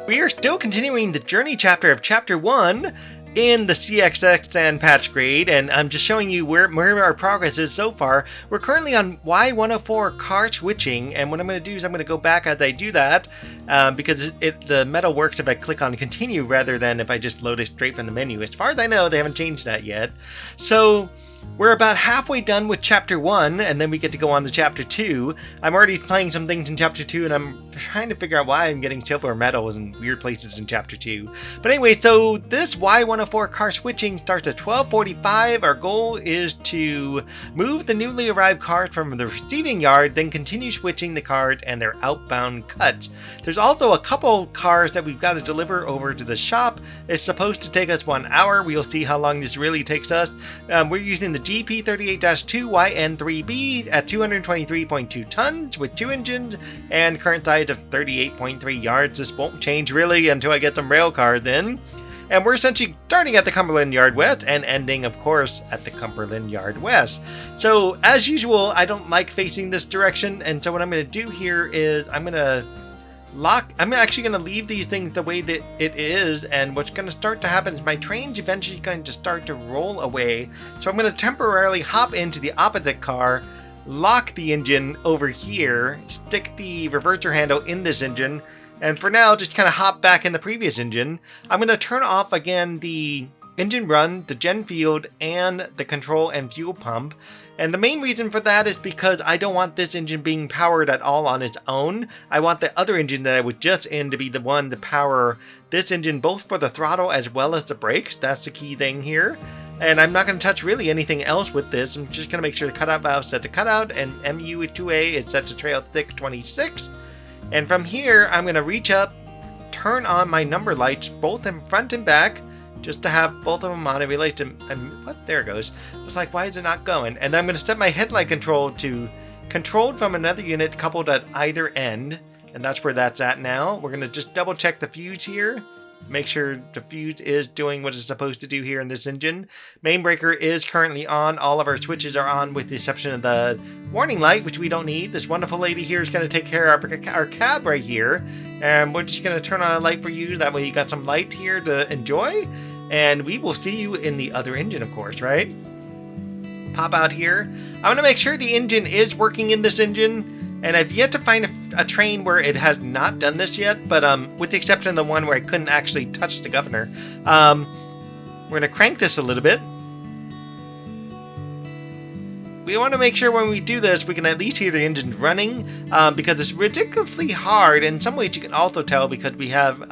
We are still continuing the journey chapter of Chapter 1 in the CXX and patch grade, and I'm just showing you where our progress is so far. We're currently on Y104 car switching, and what I'm going to do is I'm going to go back as I do that, because the metal works if I click on continue rather than if I just load it straight from the menu. As far as I know, they haven't changed that yet. So we're about halfway done with Chapter 1, and then we get to go on to Chapter 2. I'm already playing some things in Chapter 2, and I'm trying to figure out why I'm getting silver medals in weird places in Chapter 2. But anyway, so this Y104 car switching starts at 12:45. Our goal is to move the newly arrived cars from the receiving yard, then continue switching the cars and their outbound cuts. There's also a couple cars that we've got to deliver over to the shop. It's supposed to take us 1 hour. We'll see how long this really takes us. We're using the GP38-2 YN3b at 223.2 tons with 2 engines and current size of 38.3 yards. This won't change really until I get some rail cars in. And we're essentially starting at the Cumberland Yard West and ending, of course, at the Cumberland Yard West. So, as usual, I don't like facing this direction, and so what I'm going to do here is I'm actually going to leave these things the way that it is, and what's going to start to happen is my train's eventually going to start to roll away. So I'm going to temporarily hop into the opposite car, lock the engine over here, stick the reverser handle in this engine, and for now just kind of hop back in the previous engine. I'm going to turn off again the engine run, the gen field, and the control and fuel pump. And the main reason for that is because I don't want this engine being powered at all on its own. I want the other engine that I was just in to be the one to power this engine, both for the throttle as well as the brakes. That's the key thing here. And I'm not going to touch really anything else with this. I'm just going to make sure the cutout valve is set to cutout, and MU2A is set to trail thick 26. And from here, I'm going to reach up, turn on my number lights, both in front and back, just to have both of them on. I realized, what? There it goes. I was like, why is it not going? And then I'm going to set my headlight control to controlled from another unit coupled at either end. And that's where that's at now. We're going to just double check the fuse here. Make sure the fuse is doing what it's supposed to do here in this engine. Main breaker is currently on. All of our switches are on with the exception of the warning light, which we don't need. This wonderful lady here is going to take care of our cab right here. And we're just going to turn on a light for you. That way you got some light here to enjoy. And we will see you in the other engine, of course, right? Pop out here. I want to make sure the engine is working in this engine. And I've yet to find a train where it has not done this yet, but with the exception of the one where I couldn't actually touch the governor. We're going to crank this a little bit. We want to make sure when we do this, we can at least hear the engines running, because it's ridiculously hard. In some ways, you can also tell because we have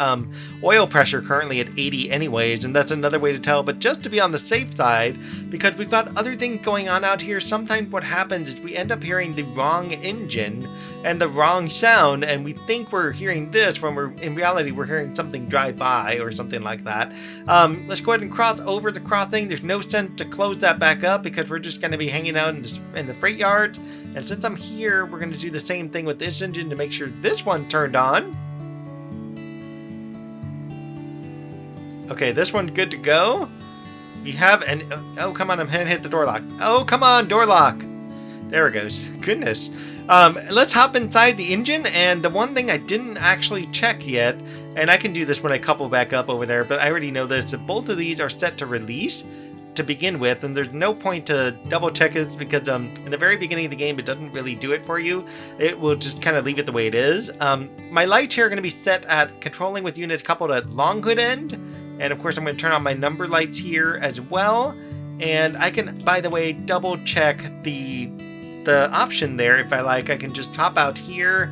oil pressure currently at 80 anyways, and that's another way to tell. But just to be on the safe side, because we've got other things going on out here, sometimes what happens is we end up hearing the wrong engine and the wrong sound, and we think we're hearing this when in reality we're hearing something drive by or something like that. Let's go ahead and cross over the crossing. There's no sense to close that back up because we're just going to be hanging out in the freight yards. And since I'm here, we're going to do the same thing with this engine to make sure this one turned on. Okay, this one's good to go. We have oh, come on, I'm going to hit the door lock. Oh, come on, door lock. There it goes. Goodness. Let's hop inside the engine, and the one thing I didn't actually check yet, and I can do this when I couple back up over there, but I already know this, that both of these are set to release to begin with, and there's no point to double check this because in the very beginning of the game it doesn't really do it for you. It will just kind of leave it the way it is. My lights here are going to be set at controlling with units coupled at long hood end, and of course I'm going to turn on my number lights here as well. And I can, by the way, double check the option there if I like. I can just hop out here.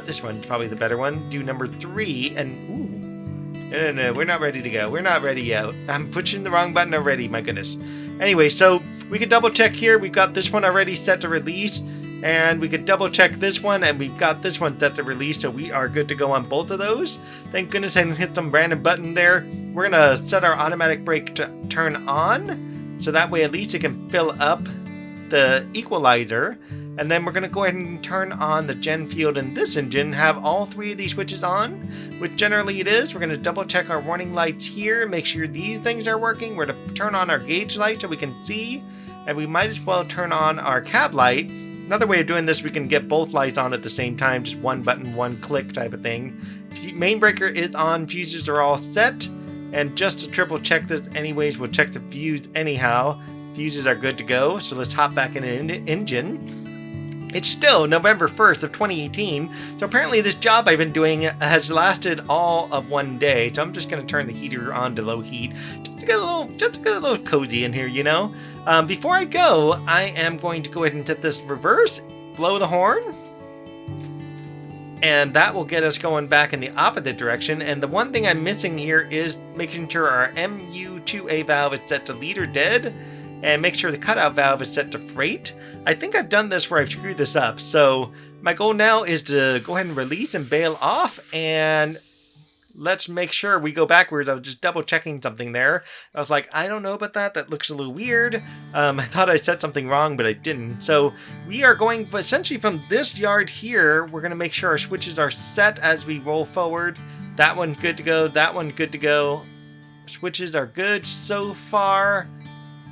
This one's probably the better one. Do number 3, and ooh, no, we're not ready to go. We're not ready yet. I'm pushing the wrong button already, my goodness. Anyway, so we can double check here. We've got this one already set to release, and we could double check this one, and we've got this one set to release, so we are good to go on both of those. Thank goodness I didn't hit some random button there. We're gonna set our automatic brake to turn on, so that way at least it can fill up the equalizer. And then we're going to go ahead and turn on the gen field in this engine, have all 3 of these switches on, which generally it is. We're going to double check our warning lights here, make sure these things are working. We're going to turn on our gauge light so we can see, and we might as well turn on our cab light Another way of doing this, we can get both lights on at the same time, just one button, one click type of thing. See, main breaker is on, fuses are all set, and just to triple check this anyways, we'll check the fuse anyhow. Fuses are good to go, so let's hop back in the engine. It's still November 1st of 2018, so apparently this job I've been doing has lasted all of one day, so I'm just going to turn the heater on to low heat, just to get a little cozy in here, you know? Before I go, I am going to go ahead and set this reverse, blow the horn, and that will get us going back in the opposite direction. And the one thing I'm missing here is making sure our MU2A valve is set to leader dead, and make sure the cutout valve is set to freight. I think I've done this where I've screwed this up, so my goal now is to go ahead and release and bail off, and let's make sure we go backwards. I was just double checking something there. I was like, I don't know about that. That looks a little weird. I thought I said something wrong, but I didn't. So we are going essentially from this yard here. We're going to make sure our switches are set as we roll forward. That one's good to go. That one good to go. Switches are good so far.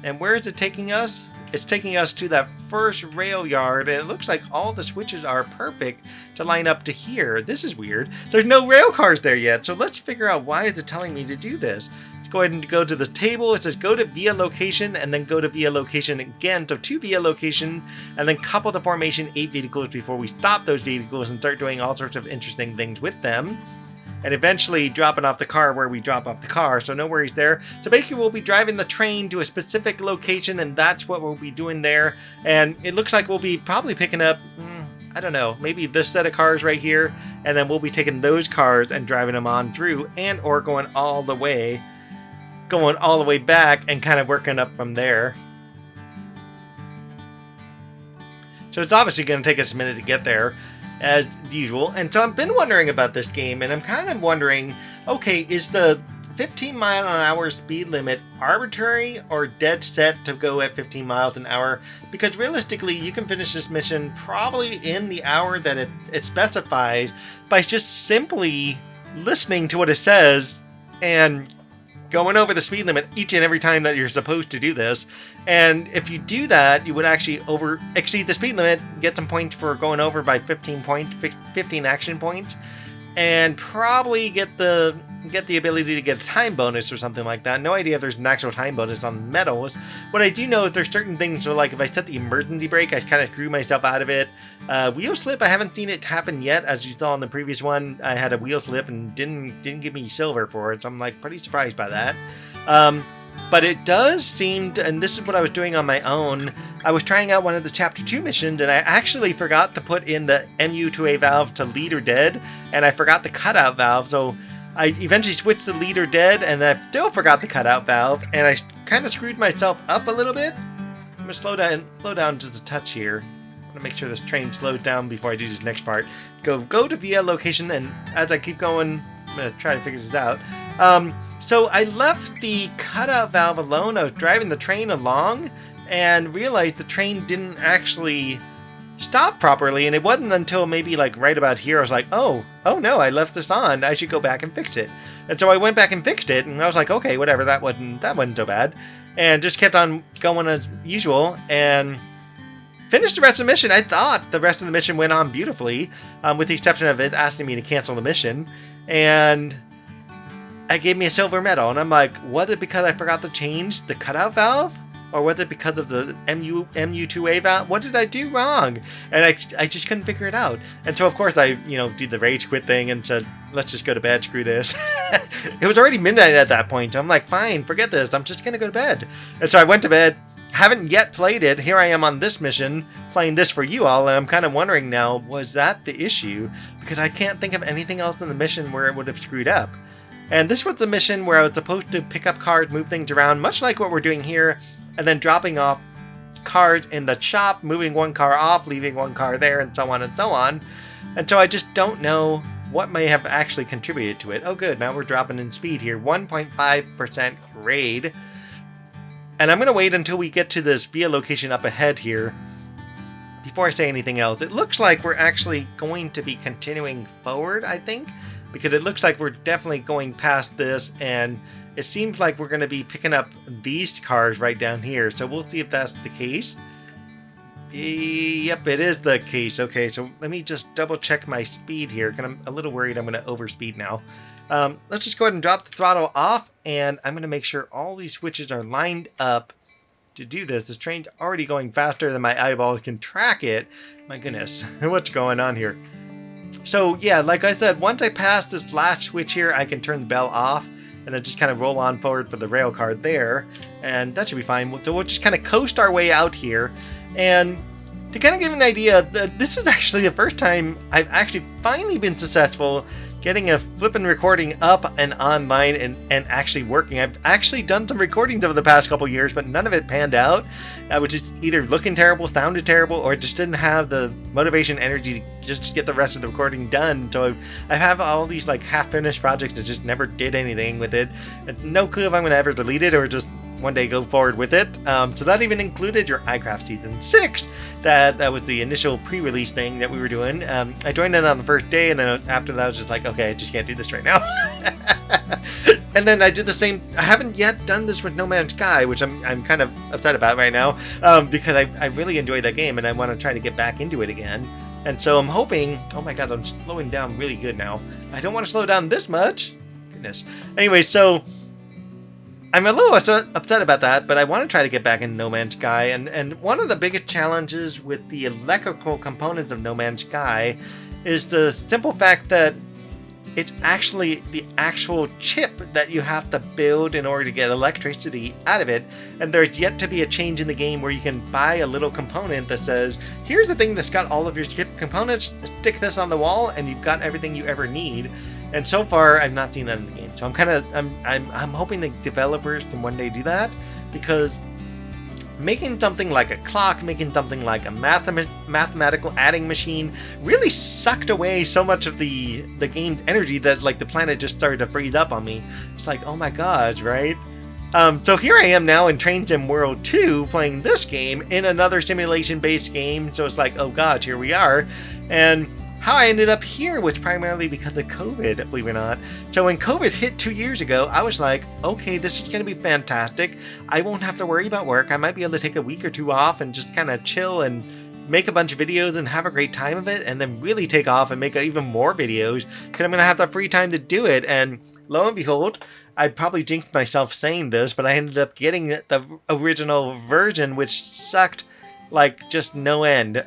And where is it taking us? It's taking us to that first rail yard, and it looks like all the switches are perfect to line up to here. This is weird. There's no rail cars there yet, so let's figure out why is it telling me to do this. Let's go ahead and go to the table. It says go to via location, and then go to via location again. So to via location, and then couple to formation 8 vehicles before we stop those vehicles and start doing all sorts of interesting things with them. And eventually dropping off the car where we drop off the car, so no worries there. So basically we'll be driving the train to a specific location, and that's what we'll be doing there. And it looks like we'll be probably picking up, I don't know, maybe this set of cars right here, and then we'll be taking those cars and driving them on through, and or going all the way back and kind of working up from there. So it's obviously going to take us a minute to get there, as usual. And so I've been wondering about this game, and I'm kind of wondering, okay, is the 15 mile an hour speed limit arbitrary or dead set to go at 15 miles an hour? Because realistically, you can finish this mission probably in the hour that it specifies by just simply listening to what it says and going over the speed limit each and every time that you're supposed to do this. And if you do that, you would actually exceed the speed limit, get some points for going over by 15 action points, and probably get the ability to get a time bonus or something like that. No idea if there's an actual time bonus on medals. What I do know is there's certain things, so like if I set the emergency brake, I kind of screw myself out of it. Wheel slip, I haven't seen it happen yet. As you saw in the previous one, I had a wheel slip and didn't give me silver for it, so I'm like pretty surprised by that. But it does seem to, and this is what I was doing on my own, I was trying out one of the Chapter 2 missions, and I actually forgot to put in the MU2A valve to leader dead, and I forgot the cutout valve, so I eventually switched to leader dead, and I still forgot the cutout valve, and I kind of screwed myself up a little bit. I'm going to slow down just a touch here. I want to make sure this train slows down before I do this next part. Go to via location, and as I keep going, I'm going to try to figure this out. So I left the cutout valve alone. I was driving the train along and realized the train didn't actually stop properly, and it wasn't until maybe like right about here I was like, oh no, I left this on. I should go back and fix it. And so I went back and fixed it, and I was like, okay, whatever, that wasn't so bad, and just kept on going as usual and finished the rest of the mission. I thought the rest of the mission went on beautifully, with the exception of it asking me to cancel the mission, and it gave me a silver medal, and I'm like, was it because I forgot to change the cutout valve? Or was it because of the MU2A valve? What did I do wrong? And I just couldn't figure it out. And so, of course, I did the rage quit thing and said, let's just go to bed, screw this. It was already midnight at that point. I'm like, fine, forget this. I'm just going to go to bed. And so I went to bed. Haven't yet played it. Here I am on this mission, playing this for you all, and I'm kind of wondering now, was that the issue? Because I can't think of anything else in the mission where it would have screwed up. And this was the mission where I was supposed to pick up cars, move things around, much like what we're doing here, and then dropping off cars in the shop, moving one car off, leaving one car there, and so on and so on. And so I just don't know what may have actually contributed to it. Oh good, now we're dropping in speed here, 1.5% grade. And I'm going to wait until we get to this via location up ahead here before I say anything else. It looks like we're actually going to be continuing forward, I think, because it looks like we're definitely going past this, and it seems like we're going to be picking up these cars right down here. So we'll see if that's the case. Yep, it is the case. Okay, so let me just double check my speed here, because I'm a little worried I'm going to overspeed now. Let's just go ahead and drop the throttle off, and I'm going to make sure all these switches are lined up to do this. This train's already going faster than my eyeballs can track it. My goodness, what's going on here? So yeah, like I said, once I pass this last switch here, I can turn the bell off and then just kind of roll on forward for the rail car there, and that should be fine. So we'll just kind of coast our way out here. And to kind of give you an idea, this is actually the first time I've actually finally been successful getting a flippin' recording up and online and actually working. I've actually done some recordings over the past couple years, but none of it panned out. I was just either looking terrible, sounded terrible, or just didn't have the motivation, energy to just get the rest of the recording done. So I have all these like half-finished projects that just never did anything with it. No clue if I'm going to ever delete it or just one day go forward with it. So that even included your iCraft Season 6. That was the initial pre-release thing that we were doing. I joined in on the first day, and then after that I was just like, okay, I just can't do this right now. And then I did the same. I haven't yet done this with No Man's Sky, which I'm kind of upset about right now, because I really enjoyed that game and I want to try to get back into it again. And so I'm hoping, oh my god, I'm slowing down really good now. I don't want to slow down this much. Goodness. Anyway, so I'm a little upset about that, but I want to try to get back in No Man's Sky. And one of the biggest challenges with the electrical components of No Man's Sky is the simple fact that it's actually the actual chip that you have to build in order to get electricity out of it. And there's yet to be a change in the game where you can buy a little component that says, here's the thing that's got all of your chip components, stick this on the wall, and you've got everything you ever need. And so far, I've not seen that in the game. So I'm hoping the developers can one day do that, because making something like a clock, making something like a mathematical adding machine really sucked away so much of the game's energy that like the planet just started to freeze up on me. It's like, oh my gosh, right? So here I am now in Train Sim World 2 playing this game in another simulation-based game. So it's like, oh gosh, here we are. And how I ended up here was primarily because of COVID, believe it or not. So when COVID hit 2 years ago, I was like, okay, this is going to be fantastic. I won't have to worry about work. I might be able to take a week or two off and just kind of chill and make a bunch of videos and have a great time of it, and then really take off and make even more videos because I'm going to have the free time to do it. And lo and behold, I probably jinxed myself saying this, but I ended up getting the original version, which sucked like just no end.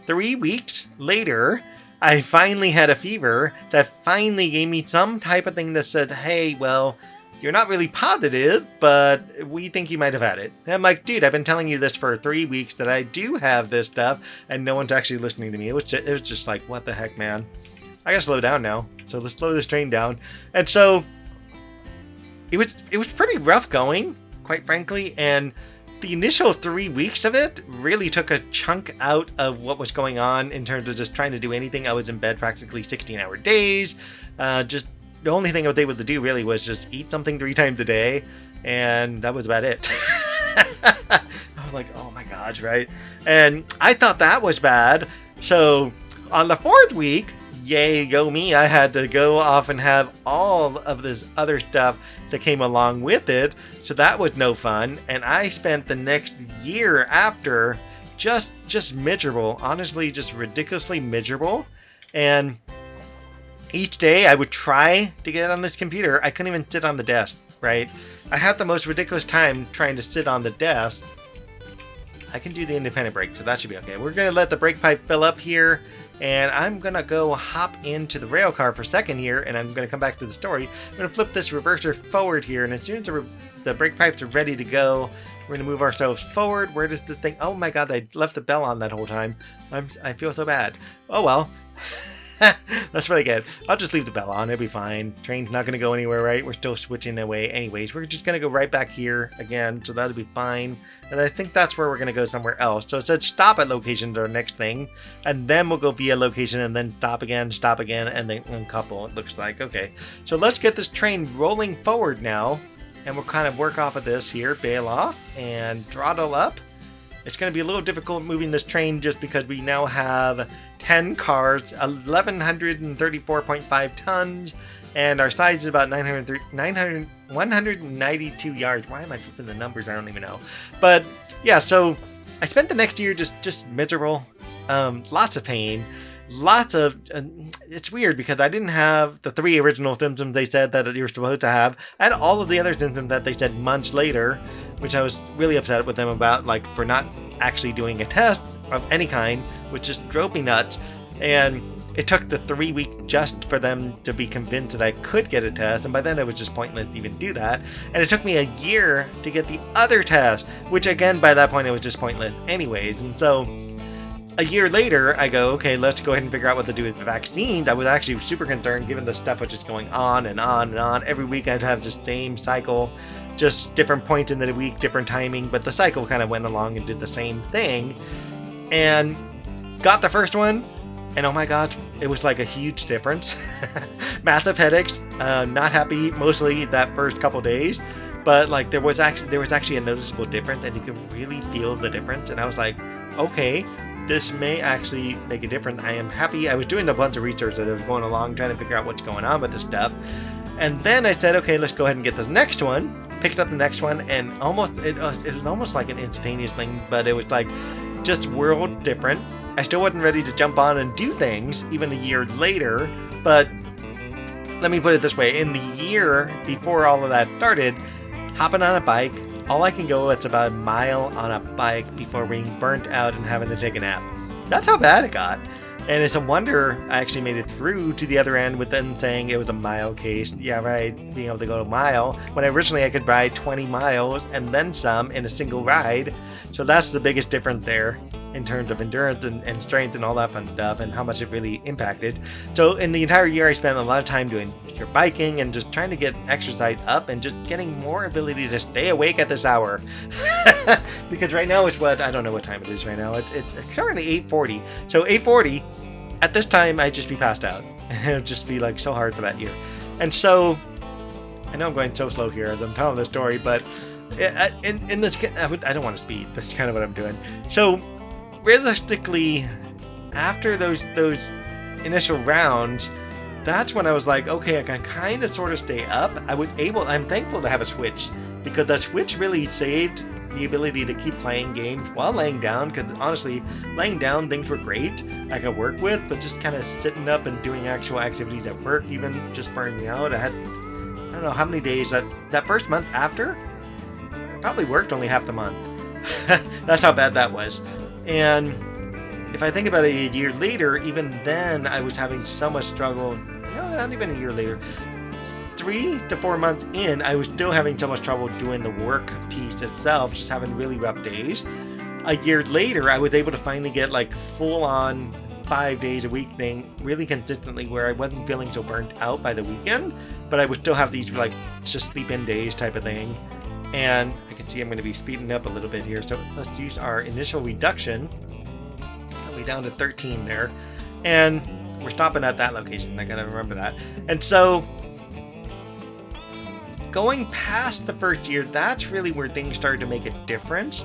3 weeks later, I finally had a fever that finally gave me some type of thing that said, hey, well, you're not really positive, but we think you might have had it. And I'm like, dude, I've been telling you this for 3 weeks that I do have this stuff, and no one's actually listening to me. It was just like, what the heck, man? I gotta slow down now. So let's slow this train down. And so it was pretty rough going, quite frankly, and the initial 3 weeks of it really took a chunk out of what was going on in terms of just trying to do anything. I was in bed practically 16-hour days. Just the only thing I was able to do really was just eat something 3 times a day, and that was about it. I was like, oh my gosh, right? And I thought that was bad. So on the 4th week, yay, go me, I had to go off and have all of this other stuff that came along with it. So that was no fun. And I spent the next year after just miserable, honestly, just ridiculously miserable. And each day I would try to get it on this computer. I couldn't even sit on the desk, right? I had the most ridiculous time trying to sit on the desk. I can do the independent brake, so that should be okay. We're going to let the brake pipe fill up here, and I'm going to go hop into the rail car for a second here, and I'm going to come back to the story. I'm going to flip this reverser forward here, and as soon as the brake pipes are ready to go, we're going to move ourselves forward. Where does the thing... Oh my god, I left the bell on that whole time. I feel so bad. Oh well. That's really good. I'll just leave the bell on. It'll be fine. Train's not going to go anywhere, right? We're still switching away anyways. We're just going to go right back here again, so that'll be fine. And I think that's where we're going to go somewhere else. So it said stop at location to our next thing, and then we'll go via location, and then stop again, and then uncouple, it looks like. Okay, so let's get this train rolling forward now, and we'll kind of work off of this here. Bail off and throttle up. It's going to be a little difficult moving this train just because we now have 10 cars, 1,134.5 tons, and our size is about 192 yards. Why am I flipping the numbers? I don't even know. But yeah, so I spent the next year just miserable, lots of pain, lots of. It's weird because I didn't have the 3 original symptoms they said that you're supposed to have. I had all of the other symptoms that they said months later, which I was really upset with them about, like for not actually doing a test of any kind, which just drove me nuts. And it took the 3 week just for them to be convinced that I could get a test, and by then it was just pointless to even do that. And it took me a year to get the other test, which again, by that point, it was just pointless anyways. And so a year later, I go, okay, let's go ahead and figure out what to do with the vaccines. I was actually super concerned given the stuff was just going on and on and on. Every week I'd have the same cycle, just different points in the week, different timing, but the cycle kind of went along and did the same thing. And got the first one, and oh my god, it was like a huge difference. Massive headaches, not happy mostly that first couple days, but like there was actually a noticeable difference, and you could really feel the difference. And I was like, okay, this may actually make a difference. I am happy. I was doing a bunch of research that I was going along trying to figure out what's going on with this stuff. And then I said, okay, let's go ahead and get this next one. Picked up the next one, and it was almost like an instantaneous thing, but it was like just world different. I still wasn't ready to jump on and do things even a year later, but let me put it this way. In the year before all of that started, hopping on a bike, all I can go, it's about a mile on a bike before being burnt out and having to take a nap. That's how bad it got. And it's a wonder I actually made it through to the other end with them saying it was a mile case. Yeah, right, being able to go a mile. When originally I could ride 20 miles and then some in a single ride. So that's the biggest difference there in terms of endurance and strength and all that fun stuff, and how much it really impacted. So in the entire year I spent a lot of time doing your biking and just trying to get exercise up and just getting more ability to stay awake at this hour. Because right now it's I don't know what time it is right now. It's currently 8:40. So 8:40, at this time I'd just be passed out. And it would just be like so hard for that year. And so I know I'm going so slow here as I'm telling this story, but in this, I don't want to speed. That's kind of what I'm doing. So realistically, after those initial rounds, that's when I was like, okay, I can kind of sort of stay up. I'm thankful to have a Switch, because that Switch really saved the ability to keep playing games while laying down, because honestly, laying down, things were great I could work with, but just kind of sitting up and doing actual activities at work even just burned me out. I don't know how many days that first month after, I probably worked only half the month. That's how bad that was. And if I think about it a year later, even then I was having so much struggle. No, not even a year later. 3 to 4 months in, I was still having so much trouble doing the work piece itself, just having really rough days. A year later, I was able to finally get like full on 5 days a week thing really consistently, where I wasn't feeling so burnt out by the weekend, but I would still have these like just sleep in days type of thing. And I can see I'm going to be speeding up a little bit here, so let's use our initial reduction. We're down to 13 there, and we're stopping at that location. I gotta remember that. And so going past the first year, that's really where things started to make a difference.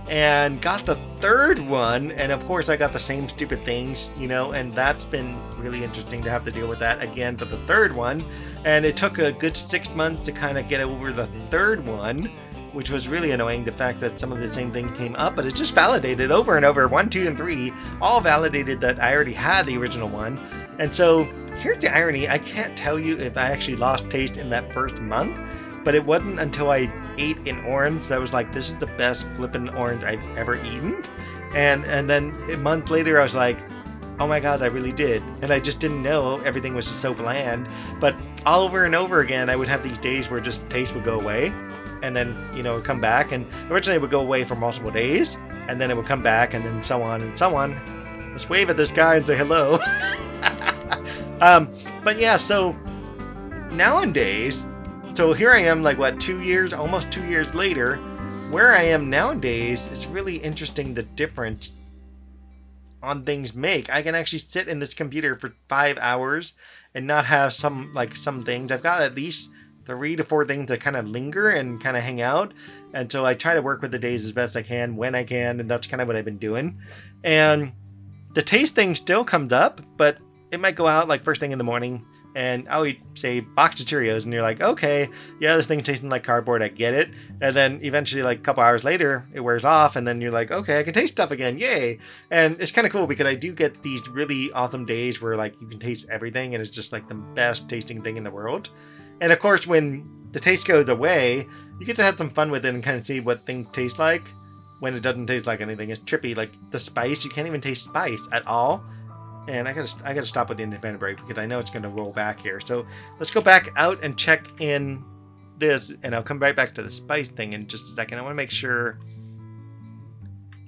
And got the third one, and of course I got the same stupid things, and that's been really interesting to have to deal with that again for the third one. And it took a good 6 months to kind of get over the third one, which was really annoying, the fact that some of the same thing came up, but it just validated over and over. 1, 2, and 3 all validated that I already had the original one. And so here's the irony. I can't tell you if I actually lost taste in that first month, but it wasn't until I ate an orange that was like, this is the best flippin' orange I've ever eaten. And then a month later I was like, oh my god, I really did. And I just didn't know, everything was just so bland. But all over and over again, I would have these days where just taste would go away, and then it would come back. And originally it would go away for multiple days, and then it would come back, and then so on and so on. Let's wave at this guy and say hello. But yeah, so nowadays, so here I am, like what, 2 years, almost 2 years later, where I am nowadays, it's really interesting the difference on things make. I can actually sit in this computer for 5 hours and not have some things. I've got at least 3 to 4 things that kind of linger and kind of hang out. And so I try to work with the days as best I can when I can, and that's kind of what I've been doing. And the taste thing still comes up, but it might go out like first thing in the morning, and I'll eat, say, box of Cheerios, and you're like, okay, yeah, this thing's tasting like cardboard, I get it. And then eventually, like a couple hours later, it wears off, and then you're like, okay, I can taste stuff again, yay. And it's kind of cool because I do get these really awesome days where like you can taste everything, and it's just like the best tasting thing in the world. And of course, when the taste goes away, you get to have some fun with it and kind of see what things taste like when it doesn't taste like anything. It's trippy, like the spice, you can't even taste spice at all. And I gotta stop with the independent brake because I know it's gonna roll back here. So let's go back out and check in this, and I'll come right back to the spice thing in just a second. I want to make sure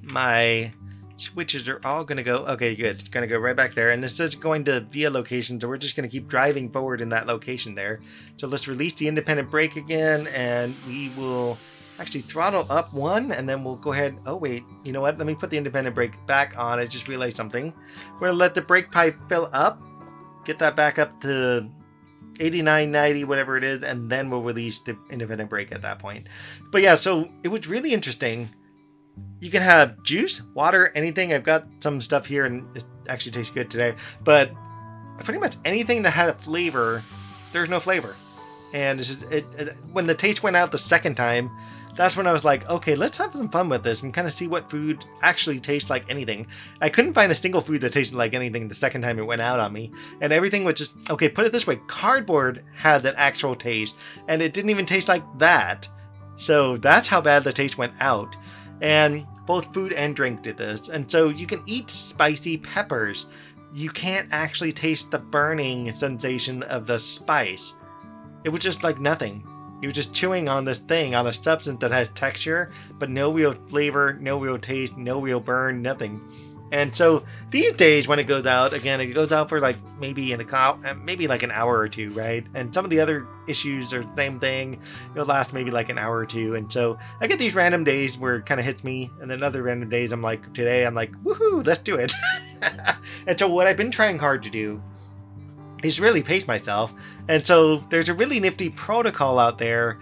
my switches are all gonna go. Okay, good. It's gonna go right back there, and this is going to via location, so we're just gonna keep driving forward in that location there. So let's release the independent brake again, and we will actually throttle up one, and then we'll go ahead. Oh wait, you know what? Let me put the independent brake back on. I just realized something. We're gonna let the brake pipe fill up, get that back up to 89, 90, whatever it is, and then we'll release the independent brake at that point. But yeah, so it was really interesting. You can have juice, water, anything. I've got some stuff here, and it actually tastes good today. But pretty much anything that had a flavor, there's no flavor. And when the taste went out the second time, that's when I was like, okay, let's have some fun with this and kind of see what food actually tastes like anything. I couldn't find a single food that tasted like anything the second time it went out on me. And everything was just, okay, put it this way, cardboard had that actual taste, and it didn't even taste like that. So that's how bad the taste went out. And both food and drink did this. And so you can eat spicy peppers. You can't actually taste the burning sensation of the spice. It was just like nothing. You were just chewing on this thing, on a substance that has texture, but no real flavor, no real taste, no real burn, nothing. And so these days when it goes out, again, it goes out for like maybe like an hour or two, right? And some of the other issues are the same thing. It'll last maybe like an hour or two. And so I get these random days where it kind of hits me, and then other random days I'm like, today I'm like, woohoo, let's do it. And so what I've been trying hard to do is really pace myself. And so there's a really nifty protocol out there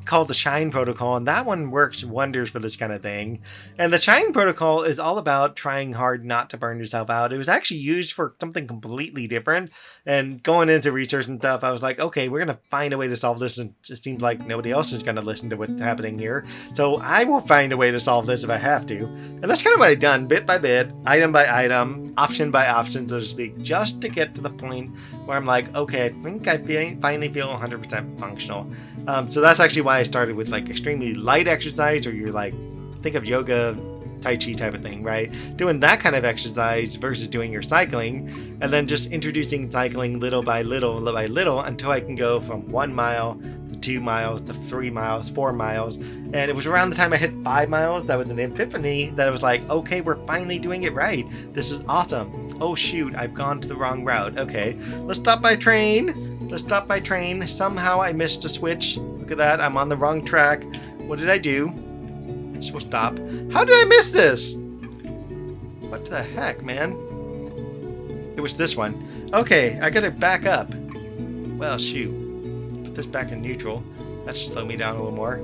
called the Shine protocol, and that one works wonders for this kind of thing. And the Shine protocol is all about trying hard not to burn yourself out. It was actually used for something completely different, and going into research and stuff, I was like, okay, we're gonna find a way to solve this, and it seems like nobody else is gonna listen to what's happening here, so I will find a way to solve this if I have to. And that's kind of what I've done, bit by bit, item by item, option by option, so to speak, just to get to the point where I'm like, okay, I think I finally feel 100% functional. So that's actually why I started with like extremely light exercise, or you're like, think of yoga, Tai Chi type of thing, right? Doing that kind of exercise versus doing your cycling, and then just introducing cycling little by little until I can go from 1 mile to 2 miles to 3 miles, 4 miles. And it was around the time I hit 5 miles that was an epiphany that I was like, okay, we're finally doing it right. This is awesome. Oh shoot, I've gone to the wrong route. Okay, let's stop by train. Somehow I missed a switch. Look at that, I'm on the wrong track. What did I do? We'll stop. How did I miss this? What the heck, man? It was this one. Okay, I gotta back up. Well, shoot. Put this back in neutral. That should slow me down a little more.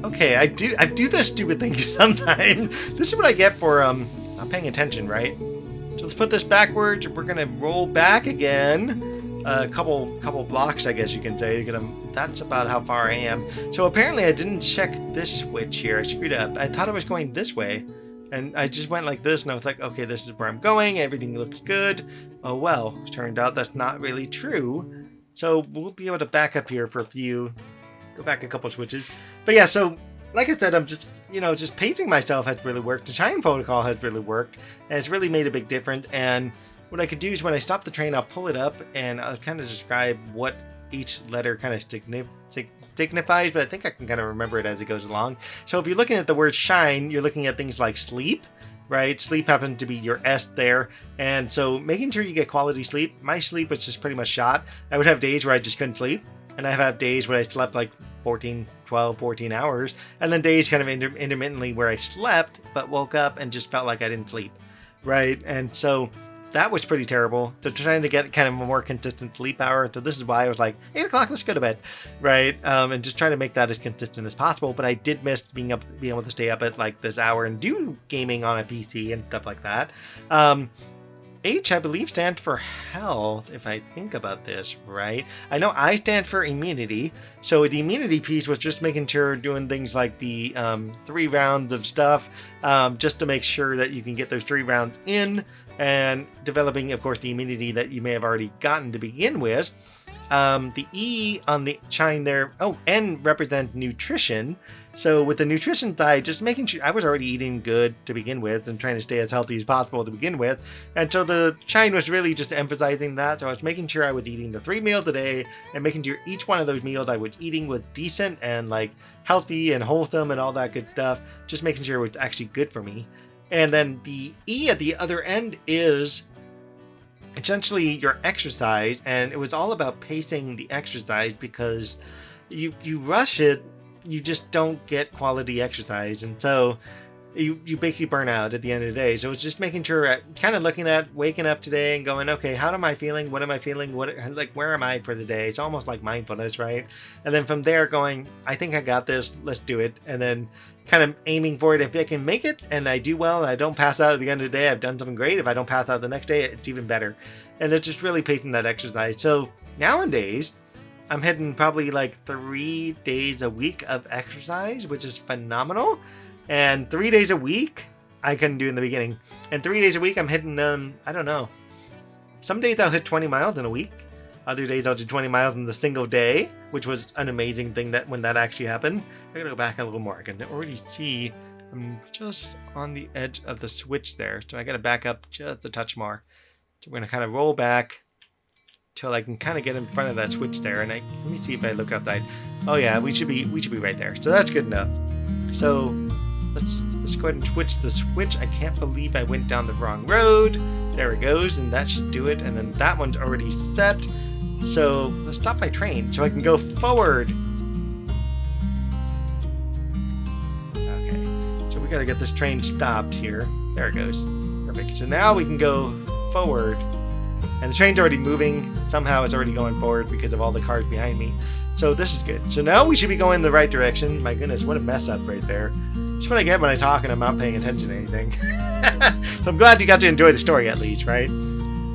Okay, I do this stupid thing sometimes. This is what I get for not paying attention, right? So let's put this backwards. We're gonna roll back again. A couple blocks, I guess you can say. That's about how far I am. So apparently I didn't check this switch here. I screwed up. I thought I was going this way, and I just went like this, and I was like, okay, this is where I'm going. Everything looks good. Oh well, turned out that's not really true. So we'll be able to back up here for go back a couple switches. But yeah, so like I said, I'm just, just pacing myself has really worked. The Shine protocol has really worked, and it's really made a big difference. And what I could do is when I stop the train, I'll pull it up and I'll kind of describe what each letter kind of signifies, but I think I can kind of remember it as it goes along. So if you're looking at the word shine, you're looking at things like sleep, right? Sleep happens to be your S there. And so making sure you get quality sleep. My sleep was just pretty much shot. I would have days where I just couldn't sleep, and I have days where I slept like 14 hours, and then days kind of intermittently where I slept but woke up and just felt like I didn't sleep, right? And so that was pretty terrible. So trying to get kind of a more consistent sleep hour. So this is why I was like, 8 o'clock, let's go to bed, right? And just trying to make that as consistent as possible. But I did miss being able to stay up at like this hour and do gaming on a PC and stuff like that. H, I believe, stands for health, if I think about this right. I know I stand for immunity. So the immunity piece was just making sure doing things like the 3 rounds of stuff, just to make sure that you can get those 3 rounds in, and developing, of course, the immunity that you may have already gotten to begin with. The E on the chime there, oh, N represents nutrition. So with the nutrition side, just making sure I was already eating good to begin with and trying to stay as healthy as possible to begin with. And so the chime was really just emphasizing that. So I was making sure I was eating the 3 meals a day and making sure each one of those meals I was eating was decent and like healthy and wholesome and all that good stuff. Just making sure it was actually good for me. And then the E at the other end is essentially your exercise, and it was all about pacing the exercise, because you rush it, you just don't get quality exercise, and so you basically burn out at the end of the day. So it's just making sure, kind of looking at waking up today and going, okay, how am I feeling? What am I feeling? Where am I for the day? It's almost like mindfulness, right? And then from there going, I think I got this, let's do it. And then kind of aiming for it. If I can make it and I do well and I don't pass out at the end of the day, I've done something great. If I don't pass out the next day, it's even better. And they're just really pacing that exercise. So nowadays, I'm hitting probably like 3 days a week of exercise, which is phenomenal. And 3 days a week, I couldn't do in the beginning. And 3 days a week, I'm hitting I don't know. Some days I'll hit 20 miles in a week. Other days I'll do 20 miles in the single day, which was an amazing thing that when that actually happened. I gotta go back a little more. I can already see I'm just on the edge of the switch there. So I gotta back up just a touch more. So we're gonna kind of roll back till I can kind of get in front of that switch there. And let me see if I look outside. Oh yeah, we should be right there. So that's good enough. So let's go ahead and switch the switch. I can't believe I went down the wrong road. There it goes, and that should do it. And then that one's already set. So let's stop my train so I can go forward. Okay, so we gotta get this train stopped here. There it goes. Perfect. So now we can go forward. And the train's already moving. Somehow it's already going forward because of all the cars behind me. So this is good. So now we should be going in the right direction. My goodness, what a mess up right there. That's what I get when I talk and I'm not paying attention to anything. So I'm glad you got to enjoy the story at least, right?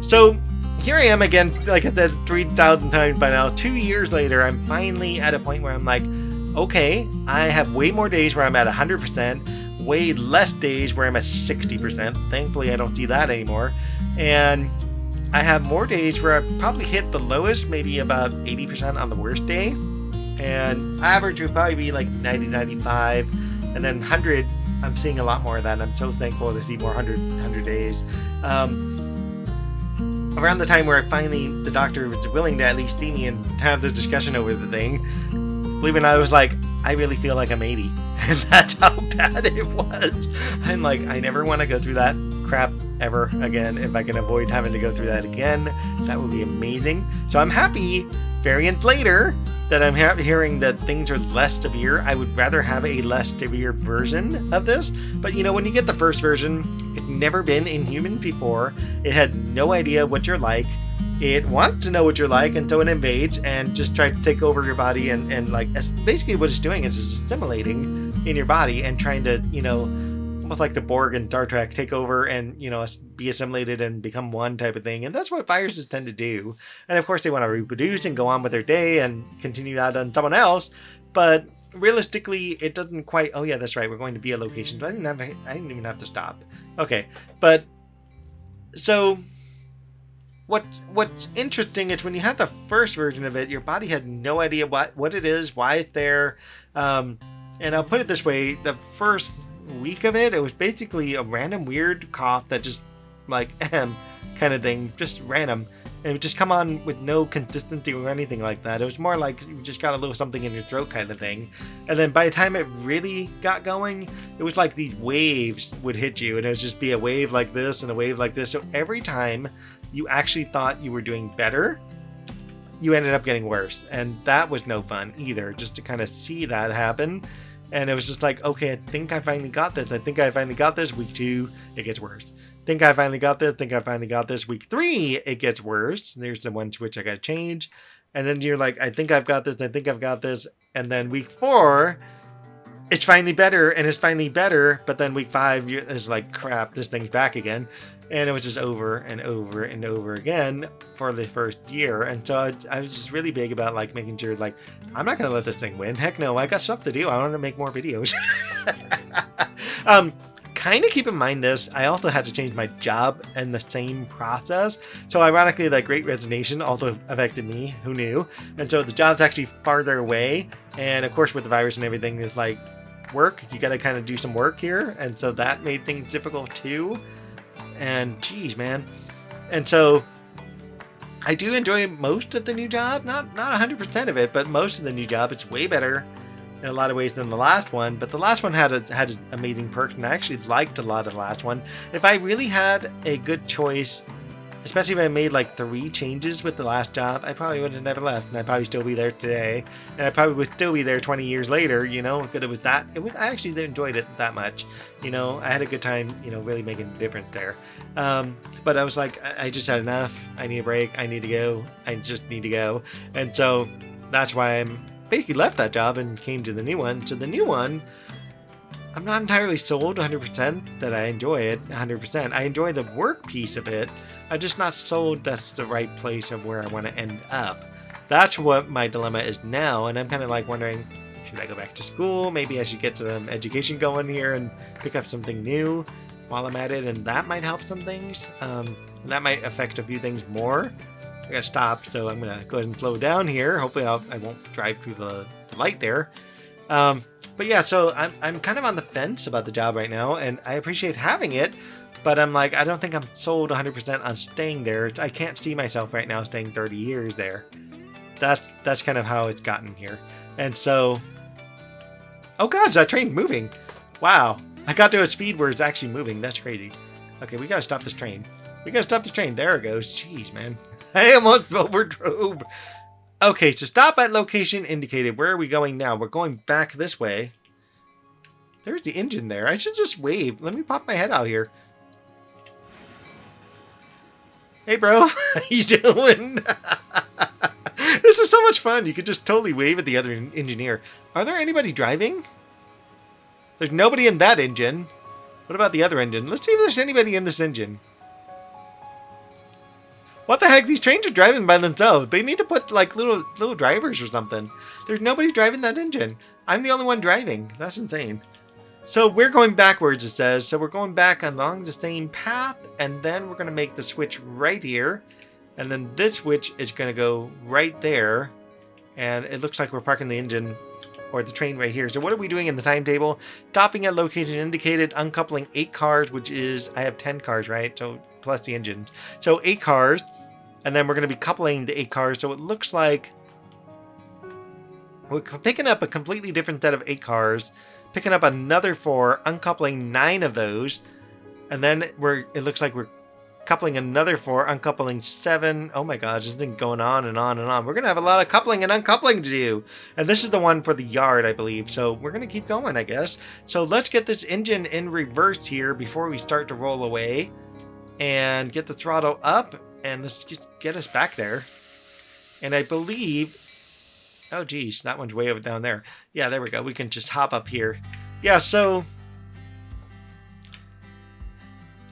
So here I am again, like I said 3,000 times by now. 2 years later, I'm finally at a point where I'm like, okay, I have way more days where I'm at 100%, way less days where I'm at 60%. Thankfully, I don't see that anymore. And I have more days where I probably hit the lowest, maybe about 80% on the worst day. And average would probably be like 90, 95. And then 100, I'm seeing a lot more of that. I'm so thankful to see more 100 days. Around the time where the doctor was willing to at least see me and have this discussion over the thing, believe it or not, I was like, I really feel like I'm 80. And that's how bad it was. I'm like, I never want to go through that crap ever again. If I can avoid having to go through that again, that would be amazing. So I'm happy variants later that I'm hearing that things are less severe. I would rather have a less severe version of this. But you know, when you get the first version, it's never been in humans before. It had no idea what you're like. It wants to know what you're like, and so it invades and just tries to take over your body and like basically what it's doing is it's assimilating in your body and trying to, you know, almost like the Borg in Star Trek, take over and, you know, be assimilated and become one type of thing. And that's what viruses tend to do. And of course they want to reproduce and go on with their day and continue that on someone else. But realistically, it doesn't quite, oh yeah, that's right, we're going to be a location. So I didn't even have to stop. Okay, but so what's interesting is when you have the first version of it, your body has no idea what it is, why it's there. And I'll put it this way, the first week of it was basically a random weird cough that just like kind of thing, just random. It would just come on with no consistency or anything like that. It was more like you just got a little something in your throat kind of thing. And then by the time it really got going, it was like these waves would hit you, and it would just be a wave like this and a wave like this. So every time you actually thought you were doing better, you ended up getting worse. And that was no fun either, just to kind of see that happen. And it was just like, okay, I think I finally got this. I think I finally got this. Week 2, it gets worse. Think I finally got this. Think I finally got this. Week 3, it gets worse. There's the one switch I got to change. And then you're like, I think I've got this. I think I've got this. And then week 4, it's finally better, and it's finally better. But then week 5 is like, crap, this thing's back again. And it was just over and over and over again for the first year. And so I was just really big about like making sure, like, I'm not going to let this thing win. Heck no, I got stuff to do. I want to make more videos. Kind of keep in mind this, I also had to change my job in the same process. So ironically, that Great Resignation also affected me. Who knew? And so the job's actually farther away. And of course, with the virus and everything, is like work. You got to kind of do some work here. And so that made things difficult too. And geez, man. And so I do enjoy most of the new job, not 100% of it, but most of the new job. It's way better in a lot of ways than the last one. But the last one had amazing perks, and I actually liked a lot of the last one. If I really had a good choice, especially if I made like 3 changes with the last job, I probably would have never left, and I'd probably still be there today, and I probably would still be there 20 years later, you know, because I actually enjoyed it that much, you know. I had a good time, you know, really making a difference there. But I was like, I just had enough. I need a break. I need to go. I just need to go. And so that's why I'm basically left that job and came to the new one. So the new one, I'm not entirely sold 100% that I enjoy it 100%. I enjoy the work piece of it. I'm just not sold that's the right place of where I want to end up. That's what my dilemma is now, and I'm kind of like wondering, should I go back to school? Maybe I should get some education going here and pick up something new while I'm at it, and that might help some things. That might affect a few things more. I gotta stop, so I'm gonna go ahead and slow down here. Hopefully I won't drive through the light there. But yeah, so I'm kind of on the fence about the job right now, and I appreciate having it, but I'm like, I don't think I'm sold 100% on staying there. I can't see myself right now staying 30 years there. That's kind of how it's gotten here. And so, oh god, is that train moving? Wow, I got to a speed where it's actually moving. That's crazy. Okay, we gotta stop this train. We gotta stop this train. There it goes. Jeez, man. I almost overdrove. Okay, so stop at location indicated. Where are we going now? We're going back this way. There's the engine there. I should just wave. Let me pop my head out here. Hey, bro. How you doing? This is so much fun. You could just totally wave at the other engineer. Are there anybody driving? There's nobody in that engine. What about the other engine? Let's see if there's anybody in this engine. What the heck? These trains are driving by themselves. They need to put like little drivers or something. There's nobody driving that engine. I'm the only one driving. That's insane. So we're going backwards, it says. So we're going back along the same path, and then we're going to make the switch right here. And then this switch is going to go right there. And it looks like we're parking the engine or the train right here. So what are we doing in the timetable? Stopping at location indicated, uncoupling 8 cars, which is, I have 10 cars, right? So plus the engine. So 8 cars. And then we're going to be coupling the 8 cars. So it looks like we're picking up a completely different set of 8 cars, picking up another 4, uncoupling 9 of those. And then it looks like we're coupling another 4, uncoupling 7. Oh my gosh, this thing's going on and on and on. We're going to have a lot of coupling and uncoupling to do. And this is the one for the yard, I believe. So we're going to keep going, I guess. So let's get this engine in reverse here before we start to roll away. And get the throttle up. And let's just get us back there. And I believe... Oh, geez. That one's way over down there. Yeah, there we go. We can just hop up here. Yeah, so...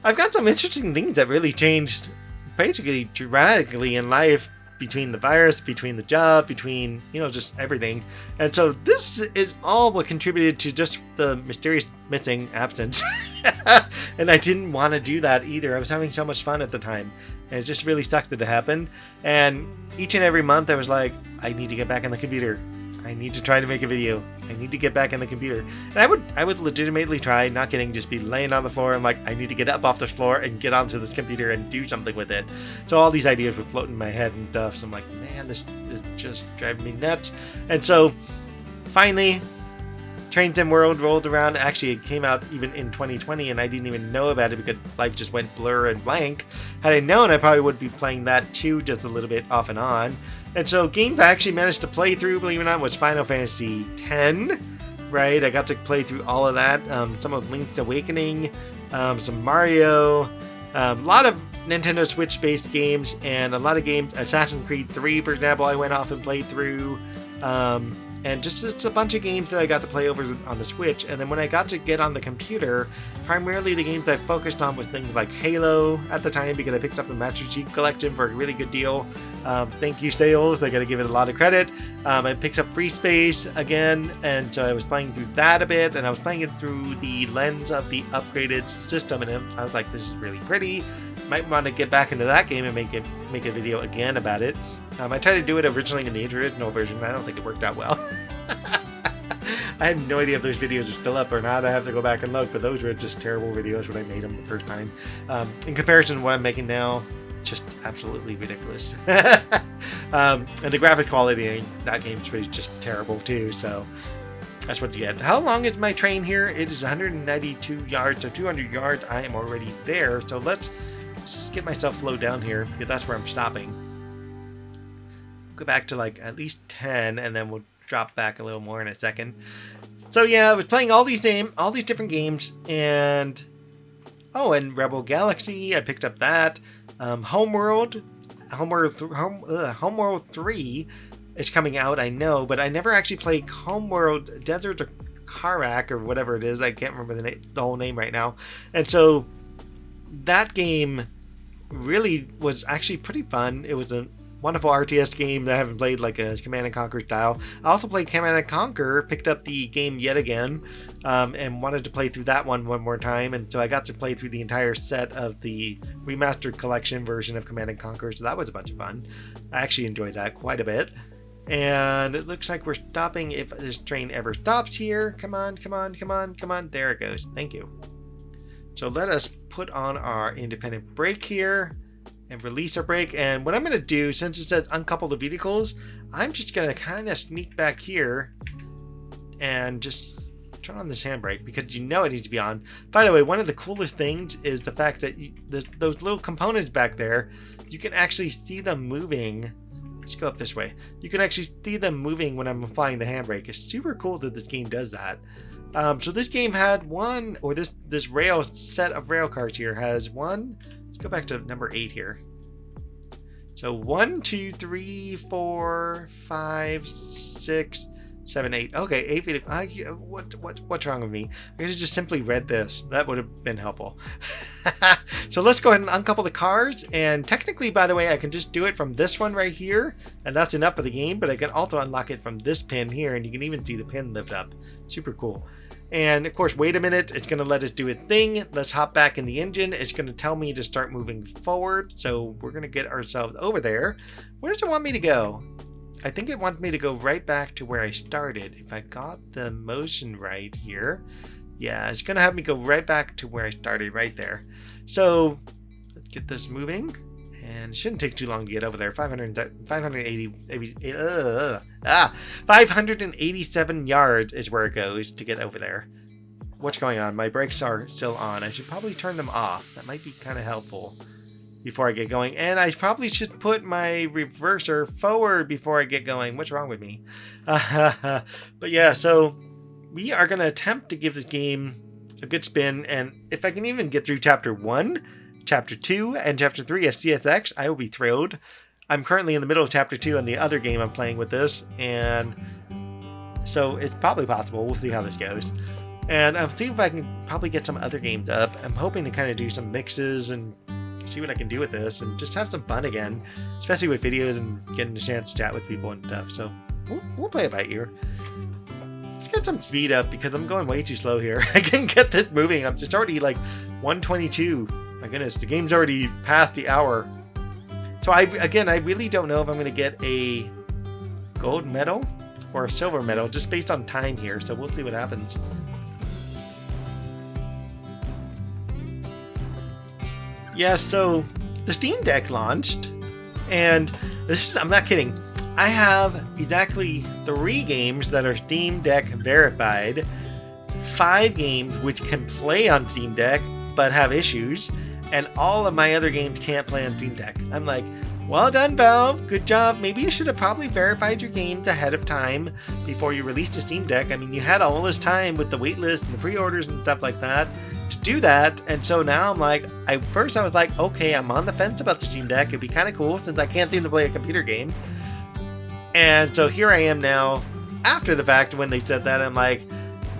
I've got some interesting things that really changed basically dramatically in life. Between the virus, between the job, between, you know, just everything. And so this is all what contributed to just the mysterious missing absence. And I didn't want to do that either. I was having so much fun at the time. And it just really sucked that it happened. And each and every month I was like, I need to get back on the computer. I need to try to make a video. I need to get back on the computer. And I would legitimately try, not kidding, just be laying on the floor. I'm like, I need to get up off the floor and get onto this computer and do something with it. So all these ideas were floating in my head and stuff. So I'm like, man, this is just driving me nuts. And so finally, Train Sim World rolled around. Actually, it came out even in 2020 and I didn't even know about it because life just went blur and blank. Had I known, I probably would be playing that too, just a little bit off and on. And so games I actually managed to play through, believe it or not, was Final Fantasy X, right? I got to play through all of that. Some of Link's Awakening, some Mario, a lot of Nintendo Switch-based games, and a lot of games. Assassin's Creed 3, for example, I went off and played through. And just it's a bunch of games that I got to play over on the Switch. And then when I got to get on the computer, primarily the games I focused on was things like Halo at the time, because I picked up the Master Chief Collection for a really good deal. Thank you, sales. I got to give it a lot of credit. I picked up Free Space again, and so I was playing through that a bit, and I was playing it through the lens of the upgraded system, and I was like, this is really pretty. Might want to get back into that game and make a video again about it. I tried to do it originally in the original version, but I don't think it worked out well. I have no idea if those videos are still up or not. I have to go back and look, but those were just terrible videos when I made them the first time. In comparison to what I'm making now, just absolutely ridiculous. And the graphic quality in that game is just terrible too, so that's what you get. How long is my train here? It is 192 yards, so 200 yards. I am already there, so let's just get myself slowed down here, because that's where I'm stopping. Go back to like at least 10, and then we'll drop back a little more in a second. So yeah, I was playing all these different games, and and Rebel Galaxy, I picked up that. Homeworld 3 is coming out, I know, but I never actually played Homeworld Desert or Karak or whatever it is. I can't remember the whole name right now. And so that game really was actually pretty fun. It was a wonderful RTS game that I haven't played, like a Command & Conquer style. I also played Command & Conquer, picked up the game yet again, and wanted to play through that one more time, and so I got to play through the entire set of the remastered collection version of Command & Conquer, so that was a bunch of fun. I actually enjoyed that quite a bit. And it looks like we're stopping if this train ever stops here. Come on, come on, come on, come on. There it goes. Thank you. So let us put on our independent brake here and release our brake. And what I'm going to do, since it says uncouple the vehicles, I'm just going to kind of sneak back here and just turn on this handbrake, because you know it needs to be on. By the way, one of the coolest things is the fact that those little components back there, you can actually see them moving. Let's go up this way. You can actually see them moving when I'm applying the handbrake. It's super cool that this game does that. So this game had one, or this rail set of rail cars here has one. Let's go back to number 8 here. So 1, 2, 3, 4, 5, 6, 7, 8. Okay, 8 vehicles. What's wrong with me? I could have just simply read this. That would have been helpful. So let's go ahead and uncouple the cars. And technically, by the way, I can just do it from this one right here, and that's enough for the game. But I can also unlock it from this pin here, and you can even see the pin lift up. Super cool. And of course, wait a minute, it's going to let us do a thing. Let's hop back in the engine. It's going to tell me to start moving forward. So we're going to get ourselves over there. Where does it want me to go? I think it wants me to go right back to where I started. If I got the motion right here. Yeah, it's going to have me go right back to where I started right there. So let's get this moving. And it shouldn't take too long to get over there. 587 yards is where it goes to get over there. What's going on? My brakes are still on. I should probably turn them off. That might be kind of helpful before I get going. And I probably should put my reverser forward before I get going. What's wrong with me? But yeah, so we are going to attempt to give this game a good spin. And if I can even get through Chapter 1, Chapter 2 and Chapter 3 of CSX, I will be thrilled. I'm currently in the middle of Chapter 2 on the other game I'm playing with this, and so it's probably possible. We'll see how this goes. And I'll see if I can probably get some other games up. I'm hoping to kind of do some mixes and see what I can do with this and just have some fun again, especially with videos and getting a chance to chat with people and stuff. So we'll play it by ear. Let's get some speed up because I'm going way too slow here. I can get this moving. I'm just already like 122. My goodness, the game's already past the hour. So I really don't know if I'm going to get a gold medal or a silver medal just based on time here. So we'll see what happens. Yeah, so the Steam Deck launched, and I'm not kidding. I have exactly 3 games that are Steam Deck verified, 5 games which can play on Steam Deck but have issues, and all of my other games can't play on Steam Deck. I'm like, well done, Valve. Good job. Maybe you should have probably verified your games ahead of time before you released a Steam Deck. I mean, you had all this time with the waitlist and the pre-orders and stuff like that to do that. And so now I'm like, first I was like, okay, I'm on the fence about the Steam Deck. It'd be kind of cool since I can't seem to play a computer game. And so here I am now. after the fact when they said that. I'm like,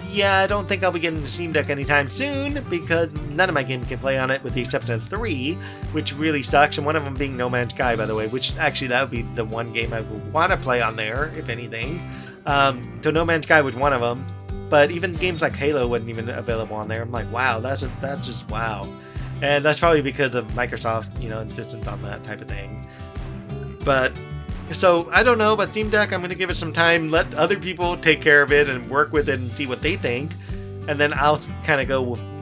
yeah, I don't think I'll be getting the Steam Deck anytime soon because none of my games can play on it with the exception of 3, which really sucks. And one of them being No Man's Sky, by the way, which actually that would be the one game I would want to play on there, if anything. So No Man's Sky was one of them. But even games like Halo wasn't even available on there. I'm like, wow, that's just wow. And that's probably because of Microsoft, insistence on that type of thing. But, so, I don't know, but Steam Deck, I'm going to give it some time, let other people take care of it and work with it and see what they think. And then I'll kind of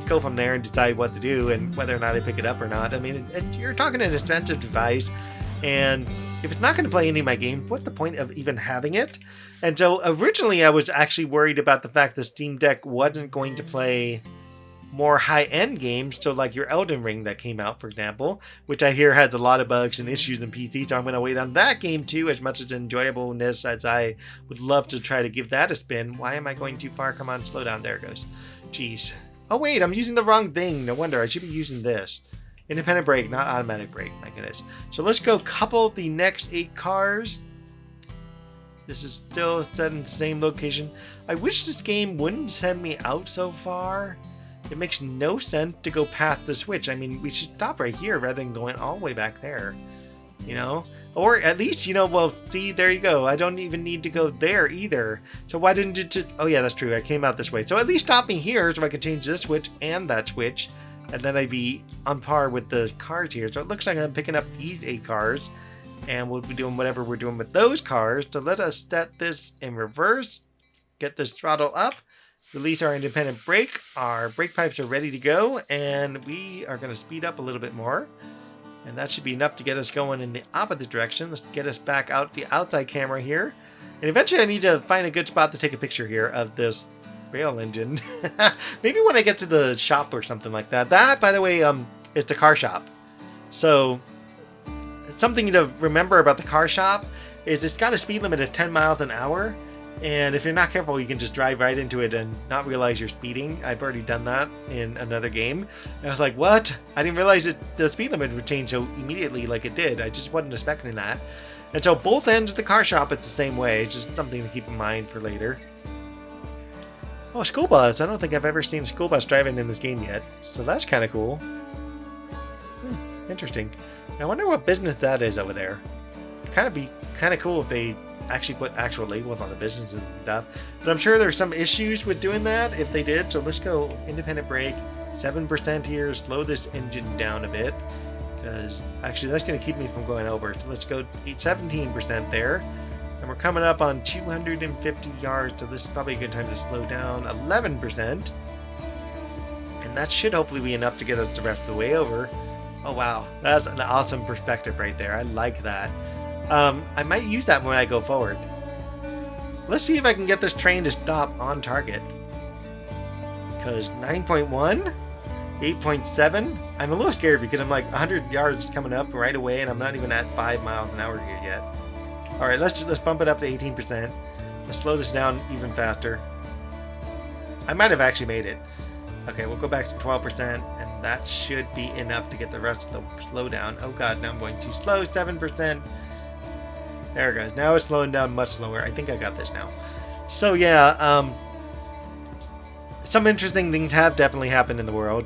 go from there and decide what to do and whether or not I pick it up or not. I mean, you're talking an expensive device, and if it's not going to play any of my games, what's the point of even having it? And so originally I was actually worried about the fact the Steam Deck wasn't going to play more high-end games, so like your Elden Ring that came out, for example, which I hear has a lot of bugs and issues in PC, so I'm going to wait on that game too, as much as enjoyableness as I would love to try to give that a spin. Why am I going too far? Come on, slow down. There it goes. Jeez. Oh wait, I'm using the wrong thing. No wonder. I should be using this. Independent brake, not automatic brake. My goodness. So let's go couple the next 8 cars. This is still set in the same location. I wish this game wouldn't send me out so far. It makes no sense to go past the switch. I mean, we should stop right here rather than going all the way back there. Or at least, well, see, there you go. I don't even need to go there either. So why didn't you just... Oh yeah, that's true. I came out this way. So at least stop me here so I can change this switch and that switch. And then I'd be on par with the cars here. So it looks like I'm picking up these 8 cars. And we'll be doing whatever we're doing with those cars. So let us set this in reverse. Get this throttle up. Release our independent brake. Our brake pipes are ready to go. And we are going to speed up a little bit more. And that should be enough to get us going in the opposite direction. Let's get us back out the outside camera here. And eventually I need to find a good spot to take a picture here of this rail engine. Maybe when I get to the shop or something like that. That, by the way, is the car shop. So... something to remember about the car shop is it's got a speed limit of 10 miles an hour, and if you're not careful you can just drive right into it and not realize you're speeding. I've already done that in another game, and I was like, what? I didn't realize that the speed limit would change so immediately like it did. I just wasn't expecting that. And so both ends of the car shop, it's the same way. It's just something to keep in mind for later. Oh, a school bus. I don't think I've ever seen a school bus driving in this game yet, so that's kind of cool. Interesting. I wonder what business that is over there. It'd be kind of cool if they actually put actual labels on the businesses and stuff. But I'm sure there's some issues with doing that if they did. So let's go independent brake, 7% here. Slow this engine down a bit, because actually that's going to keep me from going over. So let's go 17% there. And we're coming up on 250 yards. So this is probably a good time to slow down 11%. And that should hopefully be enough to get us the rest of the way over. Oh wow, that's an awesome perspective right there. I like that. I might use that when I go forward. Let's see if I can get this train to stop on target. Because 9.1, 8.7, I'm a little scared because I'm like 100 yards coming up right away and I'm not even at 5 miles an hour here yet. Alright, let's bump it up to 18%. Let's slow this down even faster. I might have actually made it. Okay, we'll go back to 12%, and that should be enough to get the rest of the slowdown. Oh god, now I'm going too slow. 7%. There it goes. Now it's slowing down much slower. I think I got this now. So yeah, some interesting things have definitely happened in the world.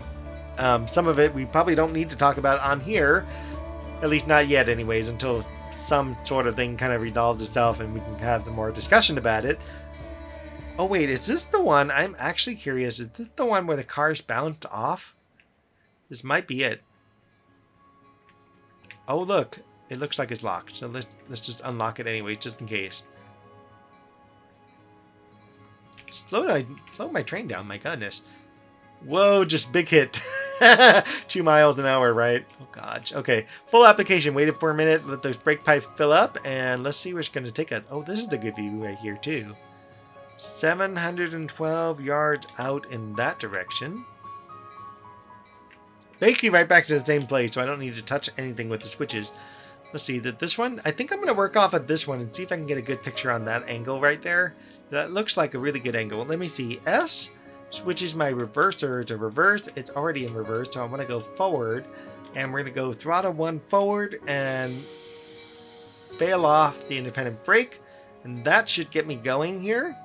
Some of it we probably don't need to talk about on here, at least not yet anyways, until some sort of thing kind of resolves itself and we can have some more discussion about it. Oh wait, is this the one? I'm actually curious. Is this the one where the cars bounced off? This might be it. Oh look, it looks like it's locked. So let's just unlock it anyway, just in case. Slow my train down, my goodness. Whoa, just big hit. 2 miles an hour, right? Oh gosh. Okay, full application. Waited for a minute, let those brake pipes fill up, and let's see where it's going to take us. Oh, this is a good view right here too. 712 yards out in that direction. Basically right back to the same place, so I don't need to touch anything with the switches. Let's see, this one, I think I'm going to work off of this one and see if I can get a good picture on that angle right there. That looks like a really good angle. Let me see. S switches my reverser to reverse. It's already in reverse, so I want to go forward. And we're going to go throttle 1 forward and bail off the independent brake. And that should get me going here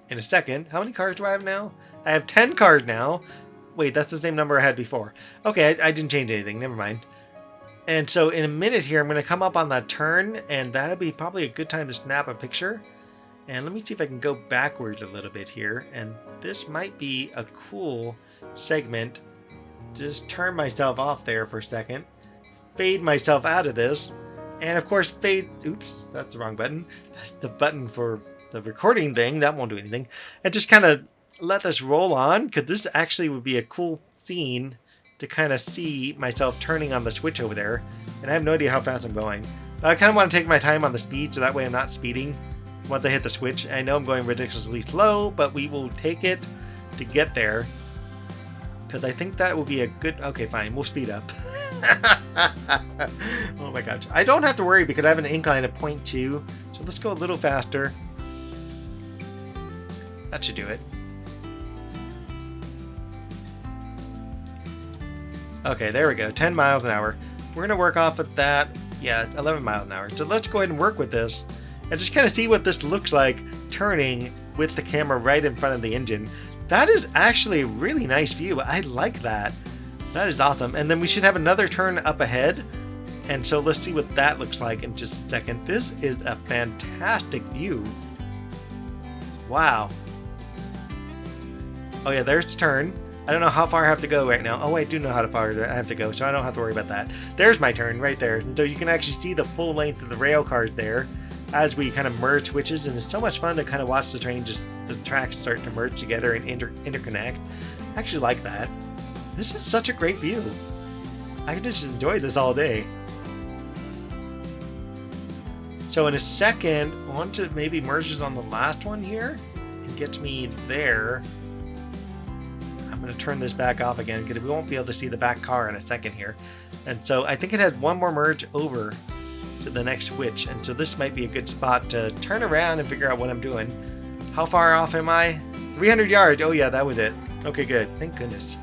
in a second. How many cars do I have now? I have 10 cars now. Wait, that's the same number I had before. Okay, I didn't change anything. Never mind. And so in a minute here, I'm going to come up on that turn, and that'll be probably a good time to snap a picture. And let me see if I can go backwards a little bit here. And this might be a cool segment. Just turn myself off there for a second. Fade myself out of this. And of course, fade... Oops, that's the wrong button. That's the button for the recording thing. That won't do anything. And just kind of let this roll on, because this actually would be a cool scene to kind of see myself turning on the switch over there. And I have no idea how fast I'm going. I kind of want to take my time on the speed, so that way I'm not speeding once I hit the switch. I know I'm going ridiculously slow, but we will take it to get there. Because I think that will be a good... Okay, fine. We'll speed up. Oh my gosh. I don't have to worry because I have an incline of 0.2. So let's go a little faster. That should do it. Okay, there we go. 10 miles an hour. We're going to work off of that. Yeah, 11 miles an hour. So let's go ahead and work with this and just kind of see what this looks like turning with the camera right in front of the engine. That is actually a really nice view. I like that. That is awesome. And then we should have another turn up ahead. And so let's see what that looks like in just a second. This is a fantastic view. Wow. Oh yeah, there's the turn. I don't know how far I have to go right now. Oh, I do know how far I have to go, so I don't have to worry about that. There's my turn right there. And so you can actually see the full length of the rail cars there as we kind of merge switches. And it's so much fun to kind of watch the train, just the tracks start to merge together and interconnect. I actually like that. This is such a great view. I can just enjoy this all day. So in a second, I want to maybe merge it on the last one here and get me there. I'm going to turn this back off again because we won't be able to see the back car in a second here. And so I think it has one more merge over to the next switch. And so this might be a good spot to turn around and figure out what I'm doing. How far off am I? 300 yards. Oh yeah, that was it. Okay, good. Thank goodness.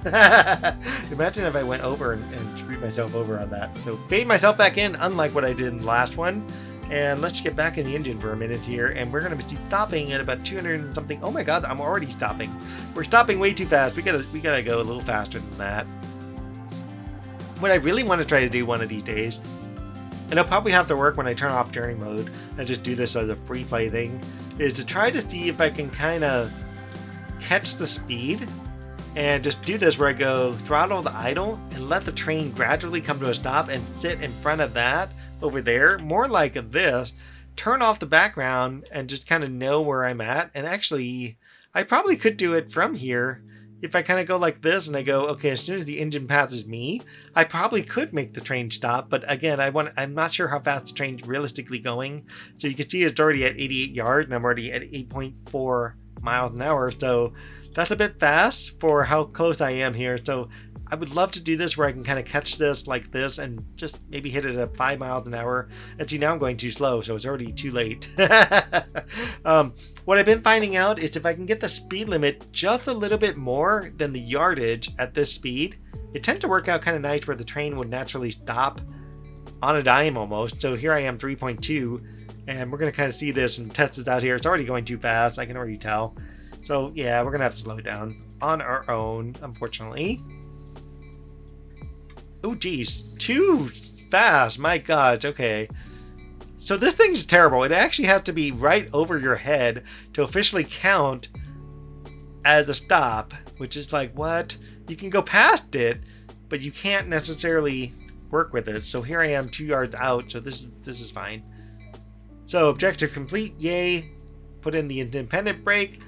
Imagine if I went over and screwed myself over on that. So fade myself back in, unlike what I did in the last one. And let's get back in the engine for a minute here. And we're going to be stopping at about 200 and something. Oh my God, I'm already stopping. We're stopping way too fast. We gotta go a little faster than that. What I really want to try to do one of these days, and I'll probably have to work when I turn off journey mode and just do this as a free play thing, is to try to see if I can kind of catch the speed and just do this where I go throttle to idle and let the train gradually come to a stop and sit in front of that over there, more like this, turn off the background and just kind of know where I'm at. And actually, I probably could do it from here. If I kind of go like this and I go, okay, as soon as the engine passes me, I probably could make the train stop. But again, I'm not sure how fast the train's realistically going. So you can see it's already at 88 yards and I'm already at 8.4 miles an hour. So that's a bit fast for how close I am here. So I would love to do this where I can kind of catch this like this and just maybe hit it at 5 miles an hour. And see, now I'm going too slow, so it's already too late. What I've been finding out is if I can get the speed limit just a little bit more than the yardage at this speed, it tends to work out kind of nice where the train would naturally stop on a dime almost. So here I am 3.2 and we're going to kind of see this and test this out here. It's already going too fast. I can already tell. So yeah, we're going to have to slow it down on our own, unfortunately. Oh geez, too fast. My gosh, okay. So this thing's terrible. It actually has to be right over your head to officially count as a stop, which is like, what? You can go past it, but you can't necessarily work with it. So here I am 2 yards out, so this is fine. So objective complete, yay. Put in the independent brake,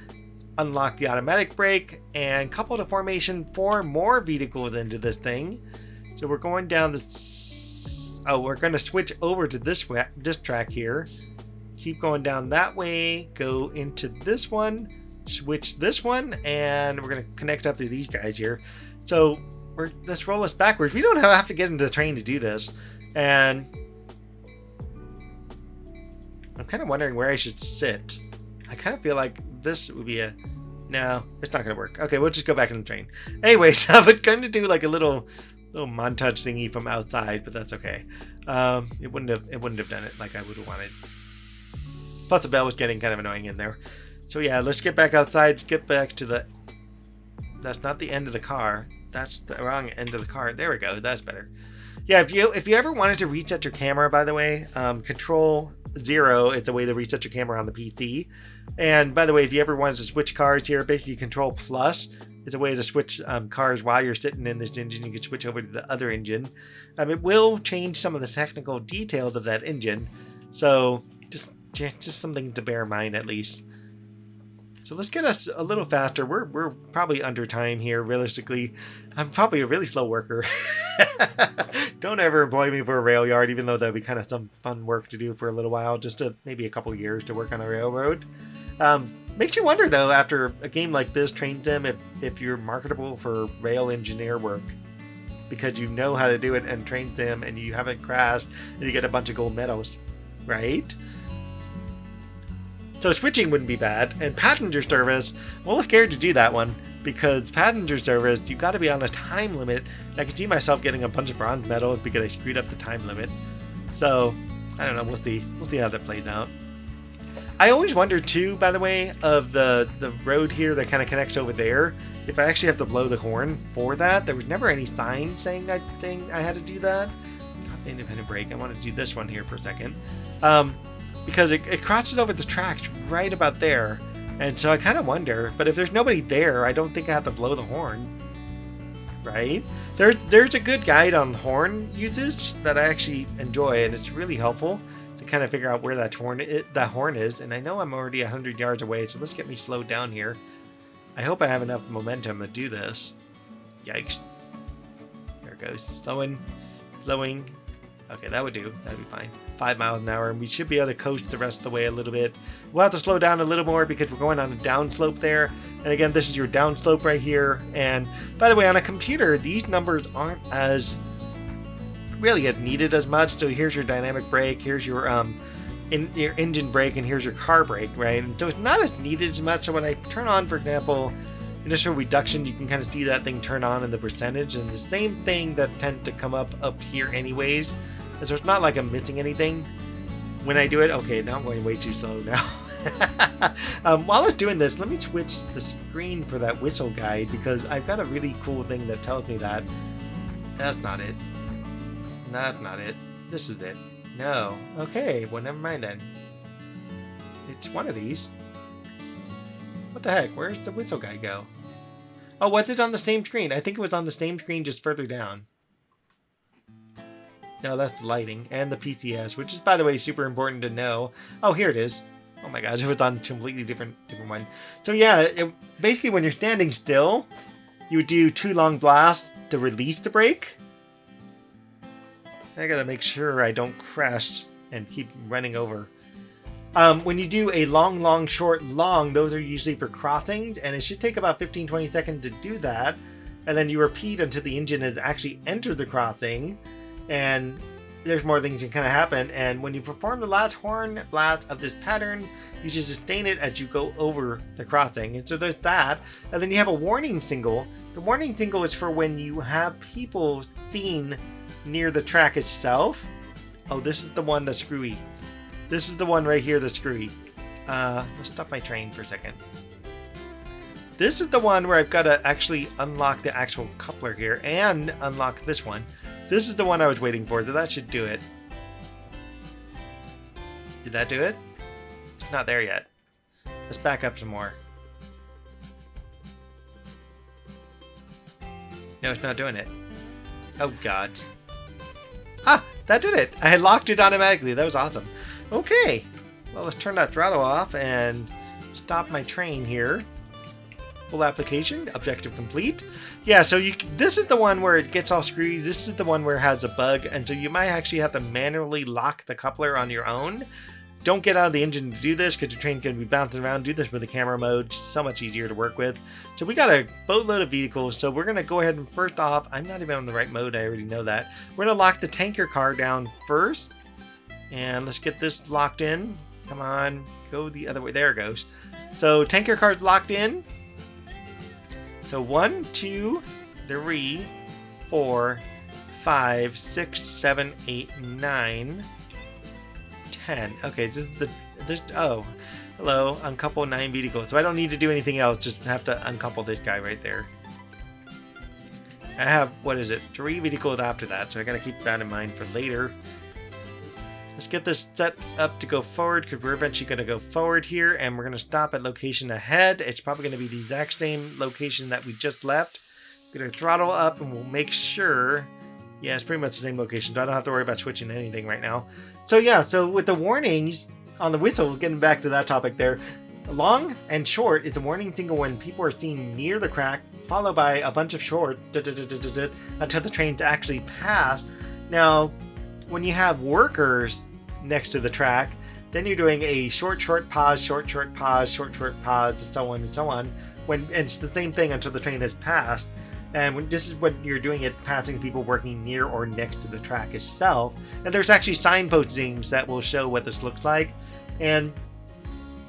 unlock the automatic brake, and couple to formation 4 more vehicles into this thing. So we're going down this. Oh, we're going to switch over to this track here. Keep going down that way. Go into this one. Switch this one, and we're going to connect up to these guys here. So let's roll this backwards. We don't have to get into the train to do this. And I'm kind of wondering where I should sit. I kind of feel like this would be a... No, it's not going to work. Okay, we'll just go back in the train. Anyways, I was going to do like a little montage thingy from outside, but that's okay. It wouldn't have done it like I would have wanted. Plus the bell was getting kind of annoying in there. So yeah, let's get back outside, get back to the... That's not the end of the car. That's the wrong end of the car. There we go, that's better. Yeah, if you ever wanted to reset your camera, by the way, Control 0 is a way to reset your camera on the PC. And by the way, if you ever wanted to switch cars here, basically Control Plus is a way to switch cars while you're sitting in this engine. You can switch over to the other engine. It will change some of the technical details of that engine. So just something to bear in mind at least. So let's get us a little faster. We're probably under time here, realistically. I'm probably a really slow worker. Don't ever employ me for a rail yard, even though that'd be kind of some fun work to do for a little while, just to maybe a couple years to work on a railroad. Makes you wonder, though, after a game like this, Train Sim, if you're marketable for rail engineer work. Because you know how to do it in Train Sim, and you haven't crashed, and you get a bunch of gold medals, right? So switching wouldn't be bad. And passenger service, I'm a little scared to do that one, because passenger service, you got to be on a time limit. And I can see myself getting a bunch of bronze medals because I screwed up the time limit. So I don't know. We'll see how that plays out. I always wonder too, by the way, of the road here that kind of connects over there, if I actually have to blow the horn for that. There was never any sign saying I had to do that. Independent brake. I want to do this one here for a second. Because it crosses over the tracks right about there. And so I kind of wonder, but if there's nobody there, I don't think I have to blow the horn. Right? There's a good guide on horn uses that I actually enjoy, and it's really helpful to kind of figure out where that horn is. And I know I'm already 100 yards away, so let's get me slowed down here. I hope I have enough momentum to do this. Yikes. There it goes. Slowing. Okay, that would do. That'd be fine. 5 miles an hour, and we should be able to coast the rest of the way a little bit. We'll have to slow down a little more because we're going on a downslope there. And again, this is your downslope right here. And by the way, on a computer, these numbers aren't as needed as much. So here's your dynamic brake, here's your engine brake, and here's your car brake, right? And so it's not as needed as much. So when I turn on, for example, initial reduction, you can kind of see that thing turn on in the percentage, and the same thing that tends to come up here anyways. And so it's not like I'm missing anything when I do it. Okay, now I'm going way too slow now. While I was doing this, let me switch the screen for that whistle guide, because I've got a really cool thing that tells me that. That's not it. That's not it. This is it. No. Okay, well, never mind then. It's one of these. What the heck? Where's the whistle guide go? Oh, was it on the same screen? I think it was on the same screen, just further down. No, that's the lighting and the PCS, which is, by the way, super important to know. Oh, here it is. Oh my gosh, it was on a completely different one. So yeah, basically when you're standing still, you would do 2 long blasts to release the brake. I gotta make sure I don't crash and keep running over. When you do a long, short, long, those are usually for crossings, and it should take about 15-20 seconds to do that. And then you repeat until the engine has actually entered the crossing, and there's more things that can kind of happen. And when you perform the last horn blast of this pattern, you should sustain it as you go over the crossing. And so there's that. And then you have a warning signal. The warning signal is for when you have people seen near the track itself. Oh, this is the one that's screwy. This is the one right here that's screwy. Let's stop my train for a second. This is the one where I've got to actually unlock the actual coupler here and unlock this one. This is the one I was waiting for, so that should do it. Did that do it? It's not there yet. Let's back up some more. No, it's not doing it. Oh, God. Ah, that did it. I had locked it automatically. That was awesome. Okay. Well, let's turn that throttle off and stop my train here. Full application, objective complete. Yeah, so this is the one where it gets all screwy. This is the one where it has a bug, and so you might actually have to manually lock the coupler on your own. Don't get out of the engine to do this, because your train can be bouncing around. Do this with the camera mode. So much easier to work with. So we got a boatload of vehicles, so we're going to go ahead and first off, I'm not even on the right mode, I already know that. We're going to lock the tanker car down first, and let's get this locked in. Come on, go the other way. There it goes. So tanker car's locked in. So 1, 2, 3, 4, 5, 6, 7, 8, 9, 10. Okay, this is This, oh, hello, uncouple 9 vehicles. So I don't need to do anything else, just have to uncouple this guy right there. I have, what is it, 3 vehicles after that, so I gotta keep that in mind for later. Let's get this set up to go forward, because we're eventually going to go forward here, and we're going to stop at location ahead. It's probably going to be the exact same location that we just left. We're going to throttle up, and we'll make sure... Yeah, it's pretty much the same location, so I don't have to worry about switching anything right now. So yeah, so with the warnings on the whistle, getting back to that topic there, long and short is a warning signal when people are seen near the crack, followed by a bunch of short until the train's actually passed. Now, when you have workers next to the track, then you're doing a short pause, short pause, short pause, and so on and so on. And it's the same thing until the train has passed. And this is when you're doing it, passing people working near or next to the track itself. And there's actually signpostings that will show what this looks like. And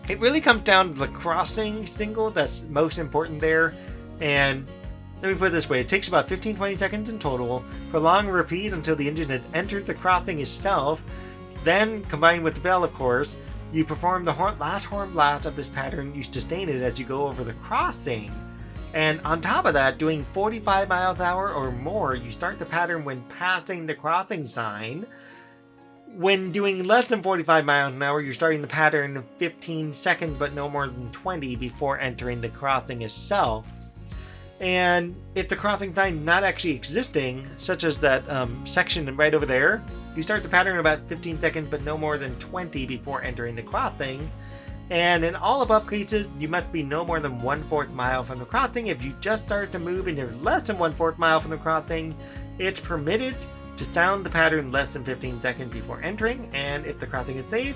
it really comes down to the crossing signal that's most important there. And let me put it this way, it takes about 15-20 seconds in total. Prolong and repeat until the engine has entered the crossing itself. Then, combined with the bell, of course, you perform the last horn blast of this pattern. You sustain it as you go over the crossing. And on top of that, doing 45 miles an hour or more, you start the pattern when passing the crossing sign. When doing less than 45 miles an hour, you're starting the pattern 15 seconds, but no more than 20 before entering the crossing itself. And if the crossing sign not actually existing, such as that section right over there, you start the pattern in about 15 seconds, but no more than 20 before entering the crossing. And in all above cases, you must be no more than 1/4 mile from the crossing. If you just start to move and you're less than 1/4 mile from the crossing, it's permitted to sound the pattern less than 15 seconds before entering. And if the crossing is safe,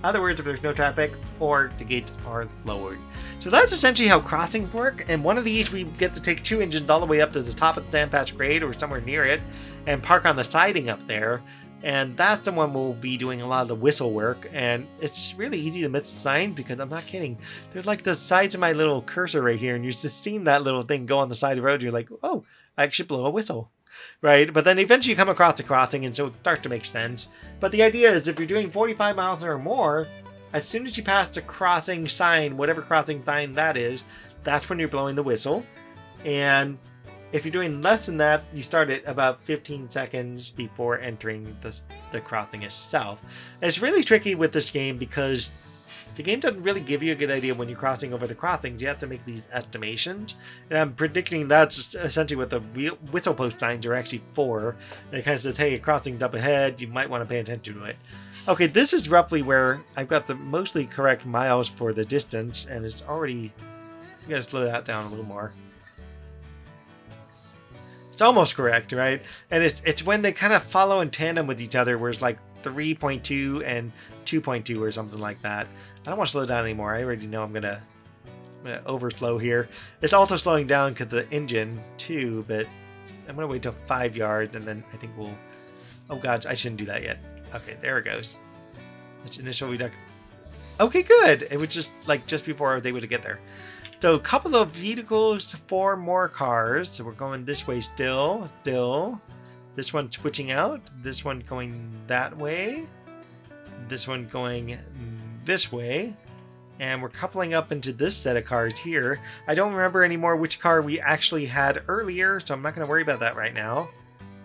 in other words, if there's no traffic, or the gates are lowered. So that's essentially how crossings work. And one of these, we get to take 2 engines all the way up to the top of the sand patch grade or somewhere near it and park on the siding up there. And that's the one we'll be doing a lot of the whistle work. And it's really easy to miss the sign because I'm not kidding. There's like the sides of my little cursor right here, and you're just seeing that little thing go on the side of the road. You're like, oh, I should blow a whistle. Right? But then eventually you come across the crossing, and so it starts to make sense. But the idea is if you're doing 45 miles or more, as soon as you pass the crossing sign, whatever crossing sign that is, that's when you're blowing the whistle. And if you're doing less than that, you start at about 15 seconds before entering the crossing itself. And it's really tricky with this game because the game doesn't really give you a good idea when you're crossing over the crossings. You have to make these estimations. And I'm predicting that's essentially what the whistle post signs are actually for. And it kind of says, hey, a crossing's up ahead. You might want to pay attention to it. Okay, this is roughly where I've got the mostly correct miles for the distance. And it's already... I'm going to slow that down a little more. It's almost correct, right? And it's when they kind of follow in tandem with each other, where it's like 3.2 and 2.2 or something like that. I don't want to slow down anymore. I already know I'm gonna overslow here. It's also slowing down because the engine too, but I'm gonna wait till 5 yards and then I think we'll... Oh god, I shouldn't do that yet. Okay, there it goes. That's initial reduction. Okay, good. It was just before I was able to get there. So a couple of vehicles, 4 more cars. So we're going this way still. This one switching out. This one going that way. This one going this way. And we're coupling up into this set of cars here. I don't remember anymore which car we actually had earlier, so I'm not going to worry about that right now.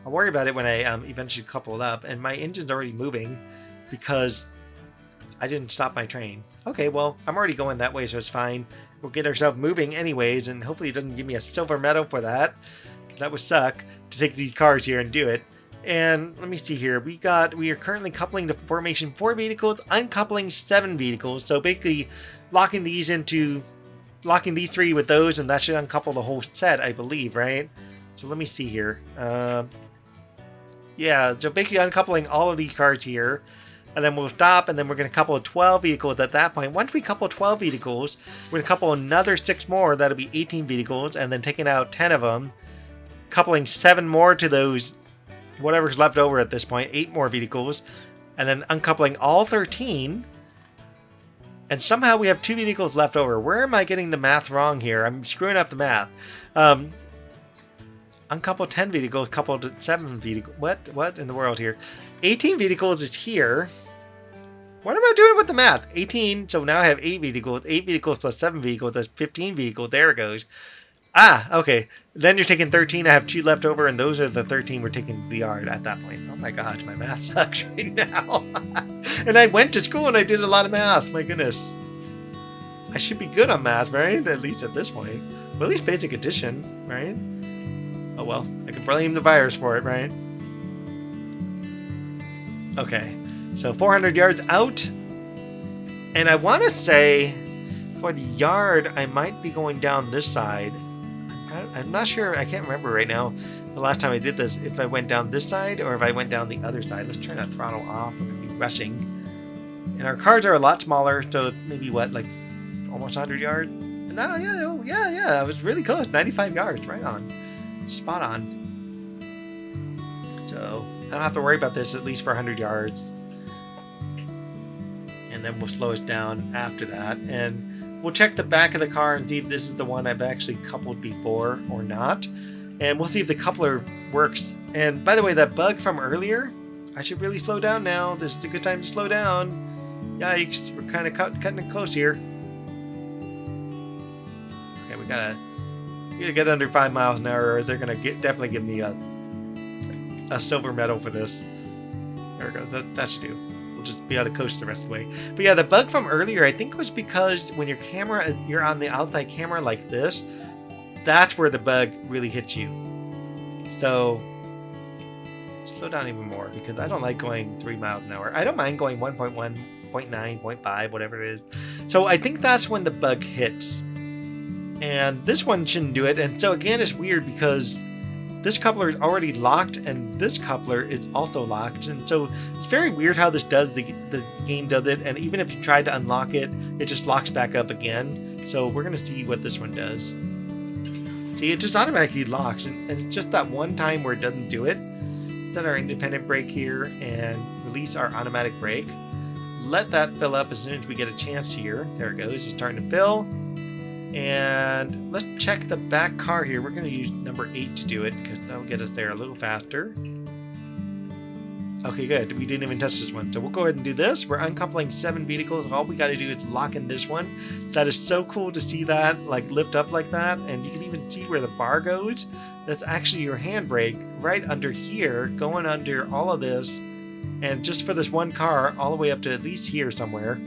I'll worry about it when I eventually couple it up. And my engine's already moving because I didn't stop my train. Okay, well, I'm already going that way, so it's fine. We'll get ourselves moving anyways, and hopefully it doesn't give me a silver medal for that. That would suck to take these cars here and do it. And let me see here. We are currently coupling the formation 4 vehicles, uncoupling 7 vehicles. So basically locking these 3 with those, and that should uncouple the whole set, I believe, right? So let me see here. Yeah, so basically uncoupling all of these cars here. And then we'll stop, and then we're going to couple 12 vehicles at that point. Once we couple 12 vehicles, we're going to couple another 6 more. That'll be 18 vehicles, and then taking out 10 of them. Coupling 7 more to those, whatever's left over at this point, 8 more vehicles. And then uncoupling all 13. And somehow we have 2 vehicles left over. Where am I getting the math wrong here? I'm screwing up the math. Uncouple 10 vehicles, coupled 7 vehicles. What in the world here? 18 vehicles is here. What am I doing with the math? 18, so now I have 8 vehicles. 8 vehicles plus 7 vehicles, that's 15 vehicles. There it goes. Ah, okay. Then you're taking 13. I have 2 left over, and those are the 13 we're taking to the yard at that point. Oh my gosh, my math sucks right now. And I went to school and I did a lot of math. My goodness. I should be good on math, right? At least at this point. Well, at least basic addition, right? Oh well, I can blame the virus for it, right? Okay, so 400 yards out. And I want to say for the yard, I might be going down this side. I'm not sure. I can't remember right now the last time I did this, if I went down this side or if I went down the other side. Let's turn that throttle off. We're going to be rushing. And our cars are a lot smaller, so maybe what, like almost 100 yards? No, yeah. I was really close. 95 yards. Right on. Spot on. So I don't have to worry about this at least for 100 yards. And then we'll slow us down after that. And we'll check the back of the car and see if this is the one I've actually coupled before or not. And we'll see if the coupler works. And by the way, that bug from earlier, I should really slow down now. This is a good time to slow down. Yikes, we're kind of cutting it close here. Okay, we gotta get under 5 miles an hour or they're gonna definitely give me a silver medal for this. There we go, that should do. We'll just be able to coast the rest of the way. But yeah, the bug from earlier, I think was because when you're on the outside camera like this, that's where the bug really hits you. So slow down even more because I don't like going 3 miles an hour. I don't mind going 1.1, 0.9, 0.5, whatever it is. So I think that's when the bug hits. And this one shouldn't do it. And so again, it's weird because this coupler is already locked and this coupler is also locked. And so it's very weird how this does, the game does it. And even if you try to unlock it, it just locks back up again. So we're going to see what this one does. See, it just automatically locks. And it's just that one time where it doesn't do it. Set our independent brake here and release our automatic brake. Let that fill up as soon as we get a chance here. There it goes. It's starting to fill. And let's check the back car here. We're going to use number 8 to do it because that'll get us there a little faster. Okay, good. We didn't even touch this one. So we'll go ahead and do this. We're uncoupling 7 vehicles. All we got to do is lock in this one. That is so cool to see that like lift up like that. And you can even see where the bar goes. That's actually your handbrake right under here, going under all of this. And just for this one car, all the way up to at least here somewhere.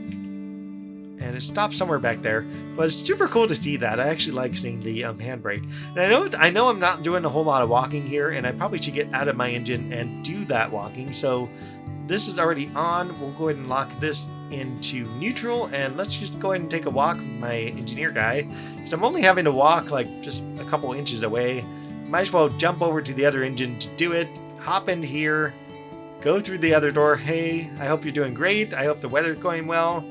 And it stops somewhere back there. But it's super cool to see that. I actually like seeing the handbrake. And I know I'm not doing a whole lot of walking here, and I probably should get out of my engine and do that walking. So this is already on. We'll go ahead and lock this into neutral, and let's just go ahead and take a walk with my engineer guy. Because I'm only having to walk like just a couple inches away. Might as well jump over to the other engine to do it. Hop in here. Go through the other door. Hey, I hope you're doing great. I hope the weather's going well.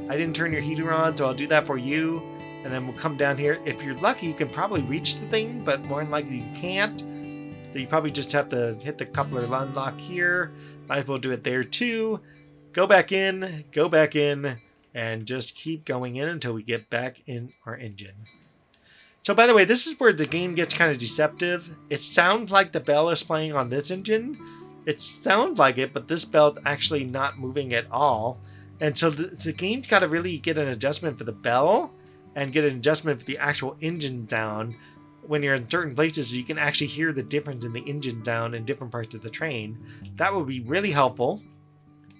I didn't turn your heater on, so I'll do that for you. And then we'll come down here. If you're lucky, you can probably reach the thing, but more than likely you can't. So you probably just have to hit the coupler unlock here. Might as well do it there too. Go back in, and just keep going in until we get back in our engine. So by the way, this is where the game gets kind of deceptive. It sounds like the bell is playing on this engine. It sounds like it, but this bell's actually not moving at all. And so the game's got to really get an adjustment for the bell and get an adjustment for the actual engine sound when you're in certain places so you can actually hear the difference in the engine sound in different parts of the train. That would be really helpful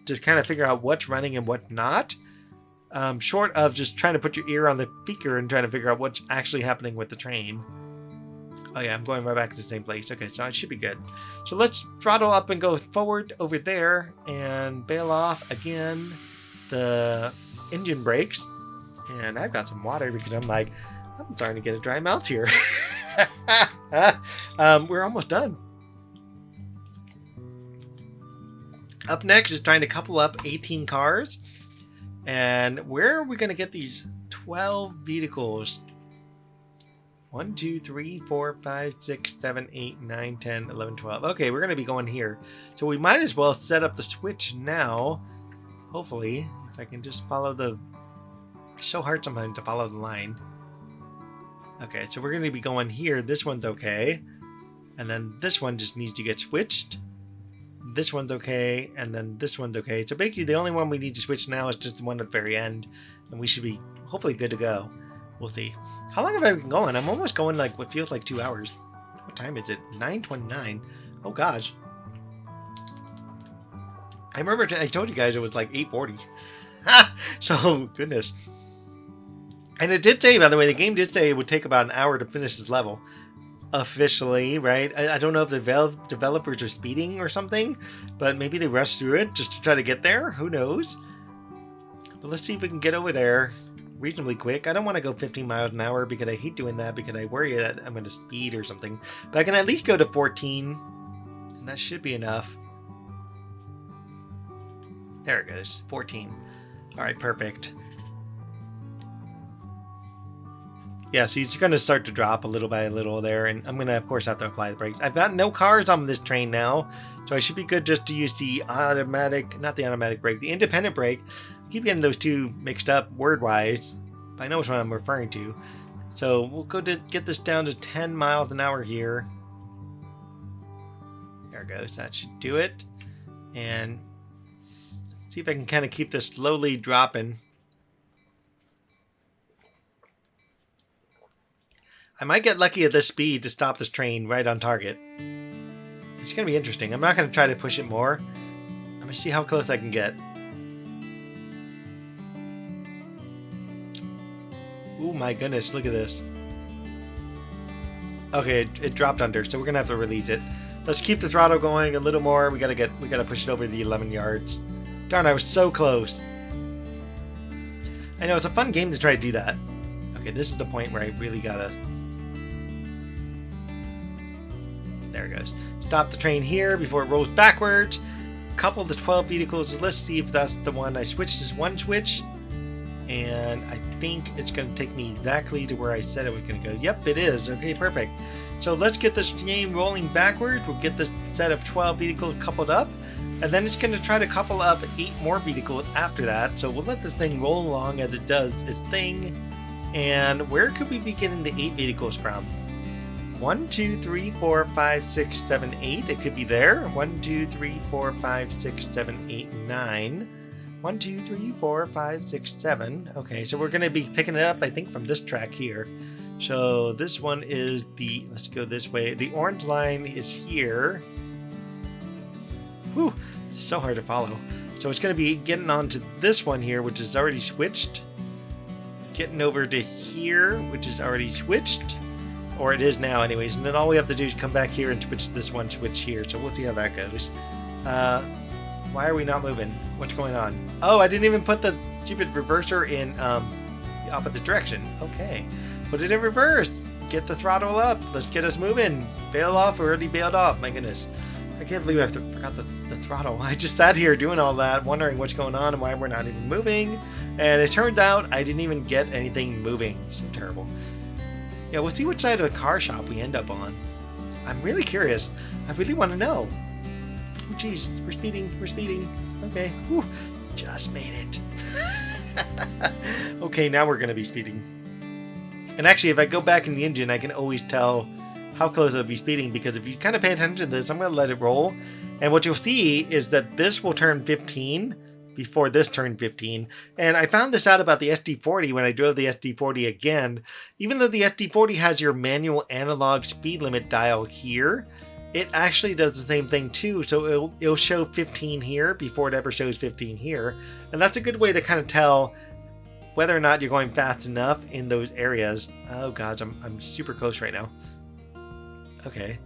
to kind of figure out what's running and what's not. Short of just trying to put your ear on the speaker and trying to figure out what's actually happening with the train. Oh yeah, I'm going right back to the same place. Okay, so it should be good. So let's throttle up and go forward over there and bail off again the engine brakes. And I've got some water because I'm starting to get a dry mouth here. We're almost done. Up next is trying to couple up 18 cars. And where are we going to get these 12 vehicles? 1, 2, 3, 4, 5, 6, 7, 8, 9, 10, 11, 12. Okay, we're going to be going here. So we might as well set up the switch now. Hopefully, if I can just follow the... It's so hard sometimes to follow the line. Okay, so we're going to be going here. This one's okay. And then this one just needs to get switched. this one's okay, and then this one's okay. So basically the only one we need to switch now is just the one at the very end, and we should be hopefully good to go. We'll see. How long have I been going? I'm almost going like what feels like 2 hours. What time is it? 9:29. Oh gosh. I remember I told you guys it was like 8:40. So, goodness. And it did say, by the way, the game did say it would take about an hour to finish this level. Officially, right? I don't know if the developers are speeding or something, but maybe they rushed through it just to try to get there. Who knows? But let's see if we can get over there reasonably quick. I don't want to go 15 miles an hour because I hate doing that because I worry that I'm going to speed or something. But I can at least go to 14, and that should be enough. There it goes, 14. All right, perfect. Yeah, so he's going to start to drop a little by a little there, and I'm going to, of course, have to apply the brakes. I've got no cars on this train now, so I should be good just to use the automatic, not the automatic brake, the independent brake. I keep getting those two mixed up word-wise, but I know which one I'm referring to. So we'll go to get this down to 10 miles an hour here. There it goes. That should do it. And let's see if I can kind of keep this slowly dropping. I might get lucky at this speed to stop this train right on target. It's going to be interesting. I'm not going to try to push it more. I'm going to see how close I can get. Oh my goodness, look at this. Okay, it dropped under, so we're going to have to release it. Let's keep the throttle going a little more. We got to push it over the 11 yards. Darn, I was so close. I know, it's a fun game to try to do that. Okay, this is the point where I really got to... There it goes. Stop the train here before it rolls backwards. Couple the 12 vehicles. Let's see if that's the one. I switched this one switch, and I think it's going to take me exactly to where I said it was going to go. Yep, it is. Okay, perfect. So let's get this game rolling backwards. We'll get this set of 12 vehicles coupled up, and then it's going to try to couple up 8 more vehicles after that. So we'll let this thing roll along as it does its thing. And where could we be getting the 8 vehicles from? 1, 2, 3, 4, 5, 6, 7, 8. It could be there. 1, 2, 3, 4, 5, 6, 7, 8, 9. 1, 2, 3, 4, 5, 6, 7. Okay, so we're going to be picking it up, I think, from this track here. So this one is the... Let's go this way. The orange line is here. Whew, it's so hard to follow. So it's going to be getting onto this one here, which is already switched. Getting over to here, which is already switched. Or it is now anyways, and then all we have to do is come back here and switch this one switch here. So we'll see how that goes. Why are we not moving? What's going on? Oh, I didn't even put the stupid reverser in the opposite direction. Okay. Put it in reverse. Get the throttle up. Let's get us moving. Bail off. We already bailed off. My goodness. I can't believe I forgot the throttle. I just sat here doing all that, wondering what's going on and why we're not even moving. And it turned out I didn't even get anything moving. So terrible. Yeah, we'll see which side of the car shop we end up on. I'm really curious. I really want to know. Oh, jeez, we're speeding. We're speeding. Okay. Whew. Just made it. Okay, now we're going to be speeding. And actually, if I go back in the engine, I can always tell how close I'll be speeding, because if you kind of pay attention to this, I'm going to let it roll. And what you'll see is that this will turn 15 before this turned 15. And I found this out about the SD40 when I drove the SD40 again. Even though the SD40 has your manual analog speed limit dial here, it actually does the same thing too. So it'll show 15 here before it ever shows 15 here. And that's a good way to kind of tell whether or not you're going fast enough in those areas. Oh gosh, I'm super close right now. Okay.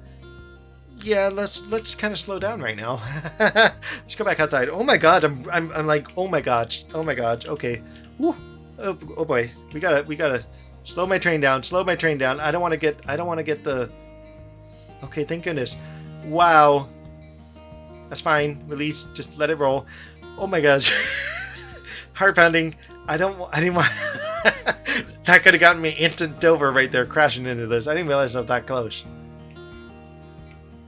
Yeah, let's kind of slow down right now. Let's go back outside. Oh my god, I'm like, oh my gosh, okay. Woo. Oh boy, we gotta slow my train down. I don't want to get the. Okay, thank goodness. Wow. That's fine. Release. Just let it roll. Oh my gosh. Heart pounding. I didn't want. That could have gotten me instant over right there, crashing into this. I didn't realize I was that close.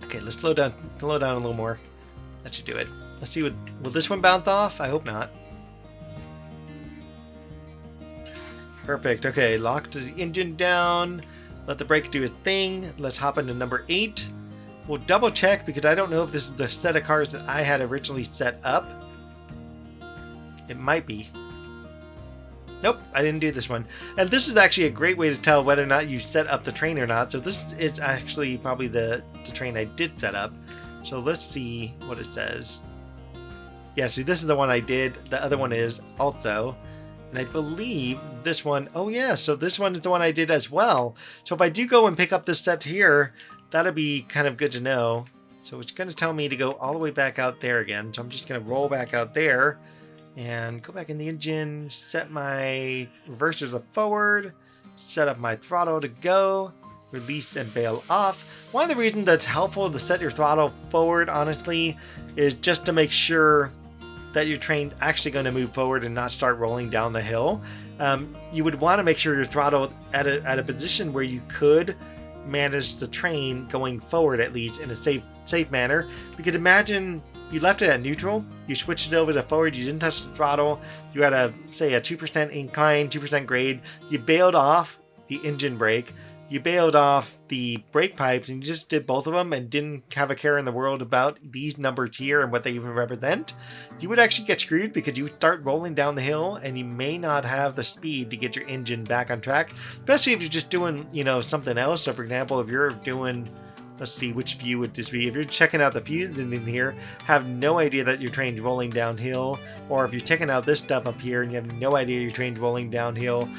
Okay, let's slow down a little more. That should do it. Let's see, will this one bounce off? I hope not. Perfect. Okay, lock the engine down. Let the brake do its thing. Let's hop into number 8. We'll double check because I don't know if this is the set of cars that I had originally set up. It might be. Nope, I didn't do this one. And this is actually a great way to tell whether or not you set up the train or not. So this is actually probably the train I did set up. So let's see what it says. Yeah, see, this is the one I did. The other one is also. And I believe this one, oh yeah, so this one is the one I did as well. So if I do go and pick up this set here, that'll be kind of good to know. So it's going to tell me to go all the way back out there again. So I'm just going to roll back out there and go back in the engine, set my reverser to forward, set up my throttle to go, release and bail off. One of the reasons that's helpful to set your throttle forward, honestly, is just to make sure that your train actually going to move forward and not start rolling down the hill. You would want to make sure your throttle at a position where you could manage the train going forward, at least in a safe manner. Because imagine you left it at neutral, you switched it over to forward, you didn't touch the throttle, you had a 2% incline, 2% grade, you bailed off the engine brake, you bailed off the brake pipes, and you just did both of them and didn't have a care in the world about these numbers here and what they even represent, you would actually get screwed because you would start rolling down the hill and you may not have the speed to get your engine back on track, especially if you're just doing, something else. So for example, if you're doing, let's see, which view would this be? If you're checking out the views in here, have no idea that your train's rolling downhill, or if you're checking out this stuff up here and you have no idea your train's rolling downhill,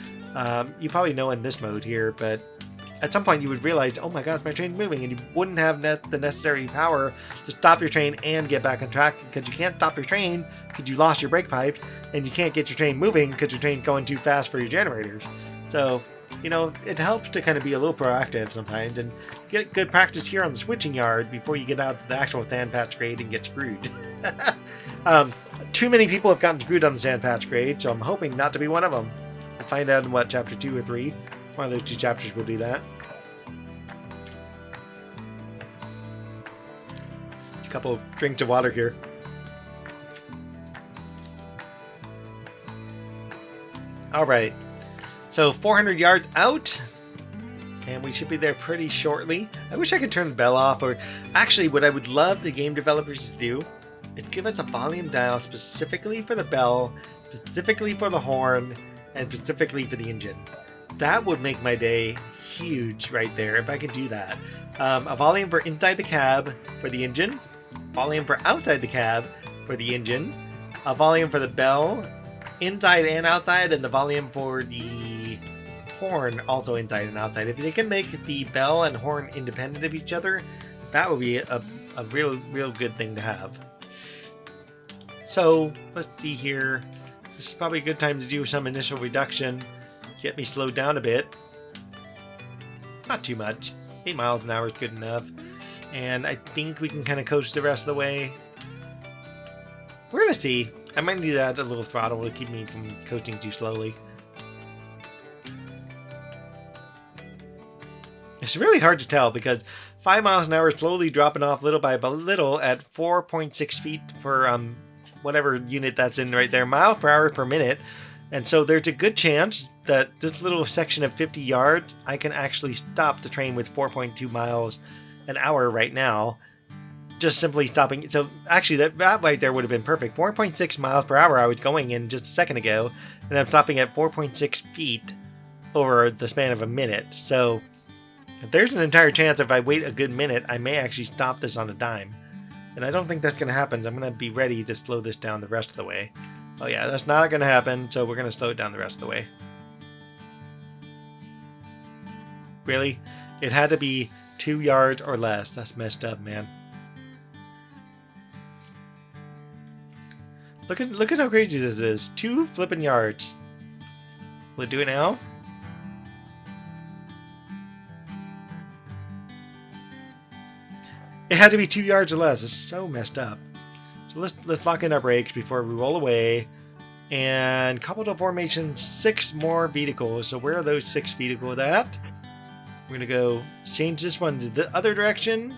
you probably know in this mode here, but at some point you would realize, oh my gosh, my train's moving, and you wouldn't have the necessary power to stop your train and get back on track, because you can't stop your train because you lost your brake pipes, and you can't get your train moving because your train's going too fast for your generators. So, it helps to kind of be a little proactive sometimes and get good practice here on the switching yard before you get out to the actual sand patch grade and get screwed. Too many people have gotten screwed on the sand patch grade, so I'm hoping not to be one of them. I'll find out in chapter 2 or 3. One of those 2 chapters will do that. A couple drinks of water here. All right. So 400 yards out, and we should be there pretty shortly. I wish I could turn the bell off, or actually what I would love the game developers to do is give us a volume dial specifically for the bell, specifically for the horn, and specifically for the engine. That would make my day huge right there if I could do that. A volume for inside the cab for the engine, volume for outside the cab for the engine, a volume for the bell inside and outside, and the volume for the horn also inside and outside. If they can make the bell and horn independent of each other, that would be a real good thing to have. So let's see here. This is probably a good time to do some initial reduction. Get me slowed down a bit. Not too much. 8 miles an hour is good enough. And I think we can kind of coast the rest of the way. We're going to see. I might need to add a little throttle to keep me from coasting too slowly. It's really hard to tell because 5 miles an hour is slowly dropping off little by little at 4.6 feet per whatever unit that's in right there, miles per hour per minute. And so there's a good chance that this little section of 50 yards, I can actually stop the train with 4.2 miles an hour right now. Just simply stopping. So actually that right there would have been perfect. 4.6 miles per hour I was going in just a second ago, and I'm stopping at 4.6 feet over the span of a minute. So there's an entire chance if I wait a good minute, I may actually stop this on a dime. And I don't think that's going to happen. I'm going to be ready to slow this down the rest of the way. Oh yeah, that's not going to happen, so we're going to slow it down the rest of the way. Really? It had to be 2 yards or less. That's messed up, man. Look at how crazy this is. 2 flipping yards. Will it do it now? It had to be 2 yards or less. It's so messed up. So let's lock in our brakes before we roll away. And couple to formation 6 more vehicles. So where are those 6 vehicles at? We're gonna go change this one to the other direction.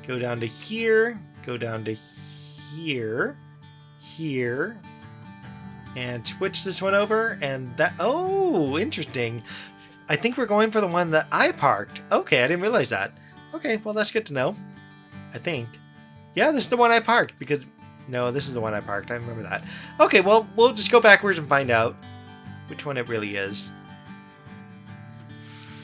Go down to here. Go down to here. Here. And switch this one over. And that, oh, interesting. I think we're going for the one that I parked. Okay, I didn't realize that. Okay, well that's good to know. I think. Yeah, this is the one I parked because... No, this is the one I parked. I remember that. Okay, well, we'll just go backwards and find out which one it really is.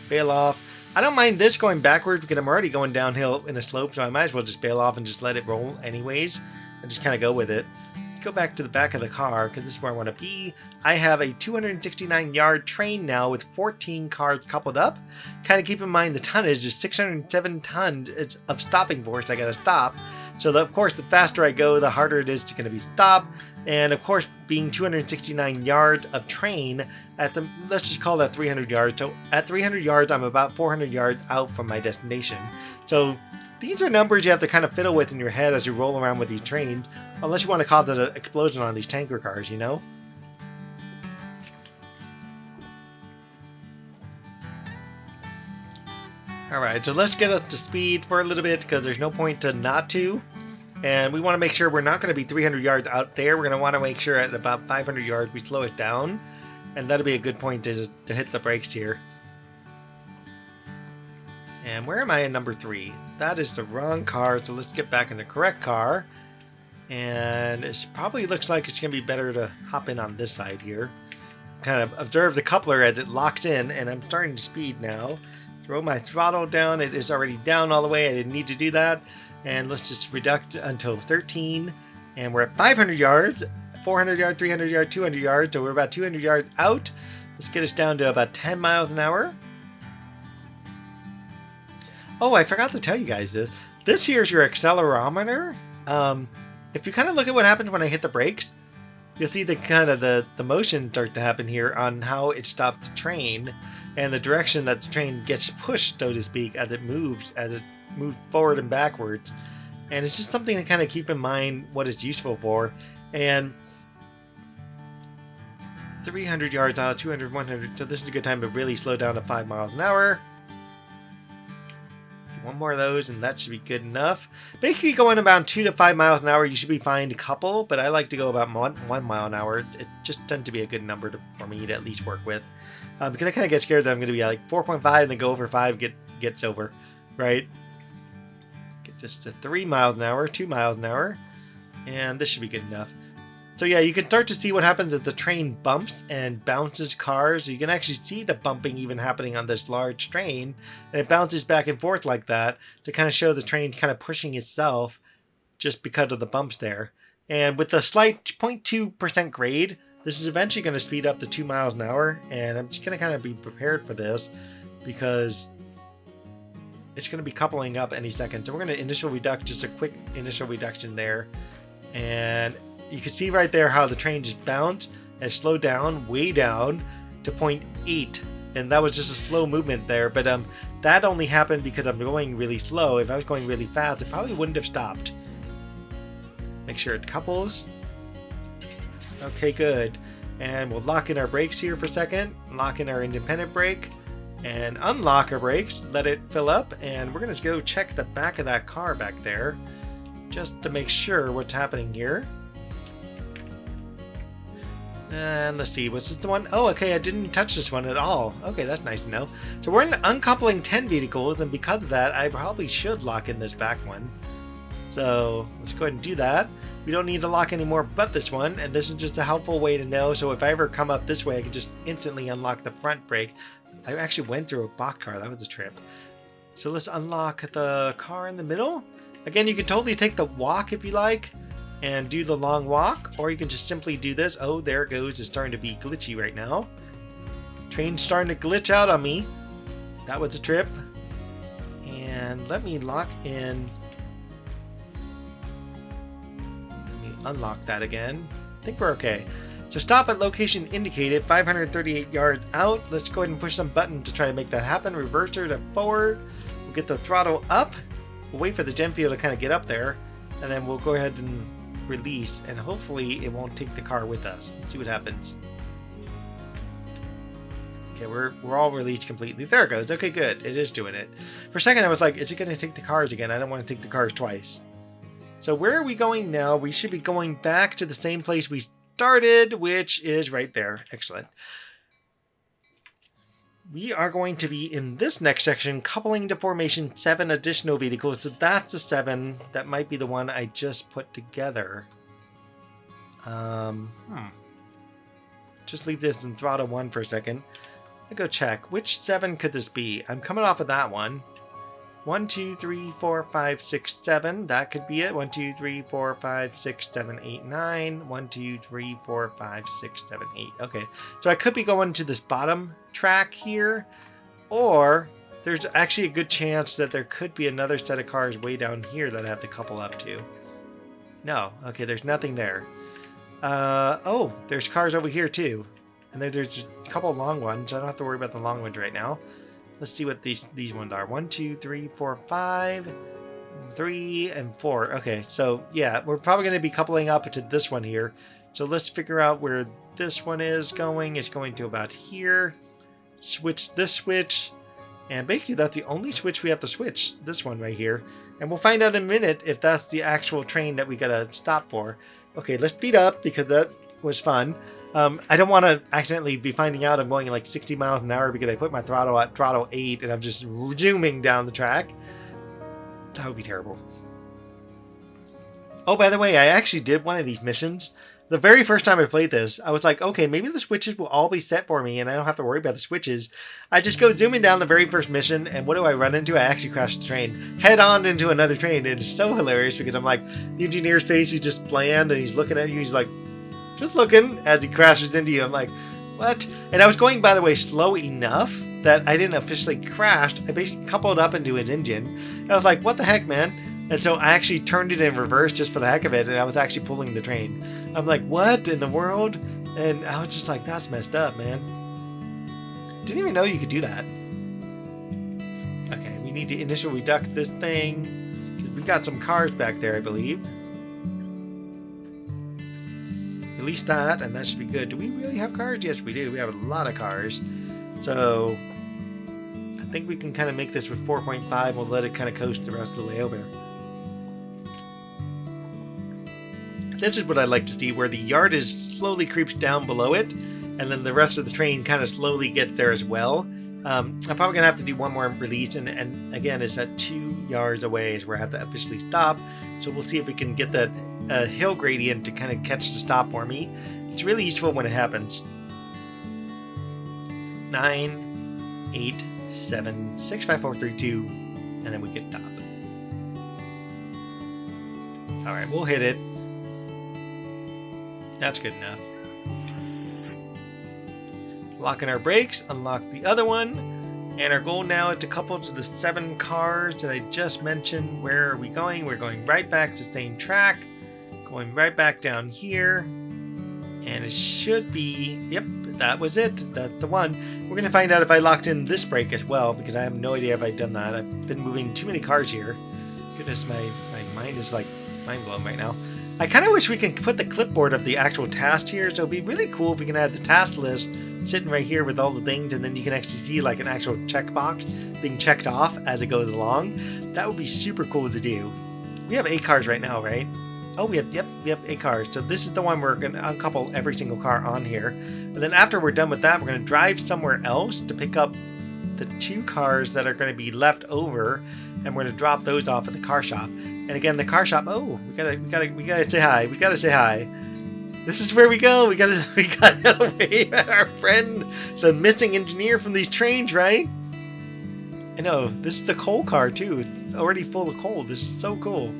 Bail off. I don't mind this going backwards because I'm already going downhill in a slope, so I might as well just bail off and just let it roll anyways and just kind of go with it. Let's go back to the back of the car because this is where I want to be. I have a 269-yard train now with 14 cars coupled up. Kind of keep in mind the tonnage is 607 tons of stopping force I got to stop. So, of course, the faster I go, the harder it is to going to be stopped. And, of course, being 269 yards of train, let's just call that 300 yards. So, at 300 yards, I'm about 400 yards out from my destination. So, these are numbers you have to kind of fiddle with in your head as you roll around with these trains. Unless you want to cause an explosion on these tanker cars, you know? Alright, so let's get us to speed for a little bit because there's no point to not to. And we want to make sure we're not going to be 300 yards out there. We're going to want to make sure at about 500 yards we slow it down. And that'll be a good point to hit the brakes here. And where am I in number 3? That is the wrong car, so let's get back in the correct car. And it probably looks like it's going to be better to hop in on this side here. Kind of observe the coupler as it locks in, and I'm starting to speed now. Throw my throttle down. It is already down all the way. I didn't need to do that. And let's just reduce until 13. And we're at 500 yards, 400 yards, 300 yards, 200 yards. So we're about 200 yards out. Let's get us down to about 10 miles an hour. Oh, I forgot to tell you guys this. This here is your accelerometer. If you kind of look at what happens when I hit the brakes, you'll see the kind of the motion start to happen here on how it stops the train. And the direction that the train gets pushed, so to speak, as it moves forward and backwards. And it's just something to kind of keep in mind what it's useful for. And 300 yards out, 200, 100. So this is a good time to really slow down to 5 miles an hour. One more of those and that should be good enough. Basically going about 2 to 5 miles an hour, you should be fine to couple, but I like to go about 1 mile an hour. It just tends to be a good number for me to at least work with. Because I kind of get scared that I'm going to be like 4.5 and then go over 5, gets over, right? Get just to 3 miles an hour, 2 miles an hour, and this should be good enough. So yeah, you can start to see what happens as the train bumps and bounces cars. You can actually see the bumping even happening on this large train, and it bounces back and forth like that to kind of show the train kind of pushing itself just because of the bumps there. And with a slight 0.2% grade, this is eventually going to speed up to 2 miles an hour, and I'm just going to kind of be prepared for this because it's going to be coupling up any second. So we're going to just a quick initial reduction there, and you can see right there how the train just bounced and slowed down, way down to 0.8, and that was just a slow movement there. But that only happened because I'm going really slow. If I was going really fast, it probably wouldn't have stopped. Make sure it couples. Okay, good. And we'll lock in our brakes here for a second. Lock in our independent brake. And unlock our brakes. Let it fill up. And we're going to go check the back of that car back there. Just to make sure what's happening here. And let's see. Was this the one? Oh, okay. I didn't touch this one at all. Okay, that's nice to know. So we're in uncoupling 10 vehicles. And because of that, I probably should lock in this back one. So let's go ahead and do that. We don't need to lock any more but this one, and this is just a helpful way to know. So if I ever come up this way, I can just instantly unlock the front brake. I actually went through a boxcar. That was a trip. So let's unlock the car in the middle. Again, you can totally take the walk if you like and do the long walk, or you can just simply do this. Oh, there it goes. It's starting to be glitchy right now. Train's starting to glitch out on me. That was a trip. And let me lock in. Unlock that again. I think we're okay. So stop at location indicated, 538 yards out. Let's go ahead and push some button to try to make that happen. Reverser to forward. We'll get the throttle up. We'll wait for the gem field to kind of get up there, and then we'll go ahead and release, and hopefully it won't take the car with us. Let's see what happens. Okay, we're all released completely. There it goes. Okay, good. It is doing it. For a second I was like, is it going to take the cars again? I don't want to take the cars twice. So where are we going now? We should be going back to the same place we started, which is right there. Excellent. we are going to be in this next section coupling to formation 7 additional vehicles. So that's the 7. That might be the one I just put together. Just leave this in throttle 1 for a second. I'll go check. Which 7 could this be? I'm coming off of that one. 1, 2, 3, 4, 5, 6, 7. That could be it. 1, 2, 3, 4, 5, 6, 7, 8, 9. 1, 2, 3, 4, 5, 6, 7, 8. Okay. So I could be going to this bottom track here. Or there's actually a good chance that there could be another set of cars way down here that I have to couple up to. No. Okay, there's nothing there. Oh, there's cars over here too. And then there's a couple long ones. I don't have to worry about the long ones right now. Let's see what these ones are. 1, 2, 3, 4, 5, 3, and 4. Okay, so yeah, we're probably going to be coupling up to this one here. So let's figure out where this one is going. It's going to about here. Switch this switch. And basically that's the only switch we have to switch. This one right here. And we'll find out in a minute if that's the actual train that we got to stop for. Okay, let's speed up because that was fun. I don't want to accidentally be finding out I'm going like 60 miles an hour because I put my throttle at throttle 8 and I'm just zooming down the track. That would be terrible. Oh, by the way, I actually did one of these missions. The very first time I played this, I was like, okay, maybe the switches will all be set for me and I don't have to worry about the switches. I just go zooming down the very first mission, and what do I run into? I actually crashed the train. Head on into another train. It is so hilarious because I'm like, the engineer's face, he's just bland and he's looking at you. He's like, just looking as he crashes into you. I'm like, what? And I was going, by the way, slow enough that I didn't officially crash. I basically coupled up into his engine. And I was like, what the heck, man? And so I actually turned it in reverse just for the heck of it, and I was actually pulling the train. I'm like, what in the world? And I was just like, that's messed up, man. Didn't even know you could do that. Okay, we need to initially reduct this thing. We got some cars back there, I believe. Release that, and that should be good. Do we really have cars? Yes, we do. We have a lot of cars. So I think we can kind of make this with 4.5. We'll let it kind of coast the rest of the way over. This is what I like to see, where the yard is slowly creeps down below it, and then the rest of the train kind of slowly gets there as well. I'm probably gonna have to do one more release, and again, it's at 2 yards away is where I have to officially stop. So we'll see if we can get that hill gradient to kind of catch the stop for me. It's really useful when it happens. 9, 8, 7, 6, 5, 4, 3, 2, and then we get stop. All right, we'll hit it. That's good enough. Locking our brakes, unlock the other one, and our goal now is to couple to the 7 cars that I just mentioned. Where are we going? We're going right back to the same track, going right back down here, and it should be, yep, that was it. That's the one. We're going to find out if I locked in this brake as well, because I have no idea if I've done that. I've been moving too many cars here. Goodness, my mind is like mind blown right now. I kind of wish we could put the clipboard of the actual task here, so it'd be really cool if we can add the task list sitting right here with all the things, and then you can actually see like an actual checkbox being checked off as it goes along. That would be super cool to do. We have 8 cars right now, right? Oh, we have 8 cars. So this is the one we're going to uncouple every single car on here. And then after we're done with that, we're going to drive somewhere else to pick up the 2 cars that are going to be left over, and we're going to drop those off at the car shop. And again, the car shop. Oh, we gotta say hi. We gotta say hi. This is where we go. We gotta wave at our friend, the missing engineer from these trains, right? I know. This is the coal car too. It's already full of coal. This is so cool.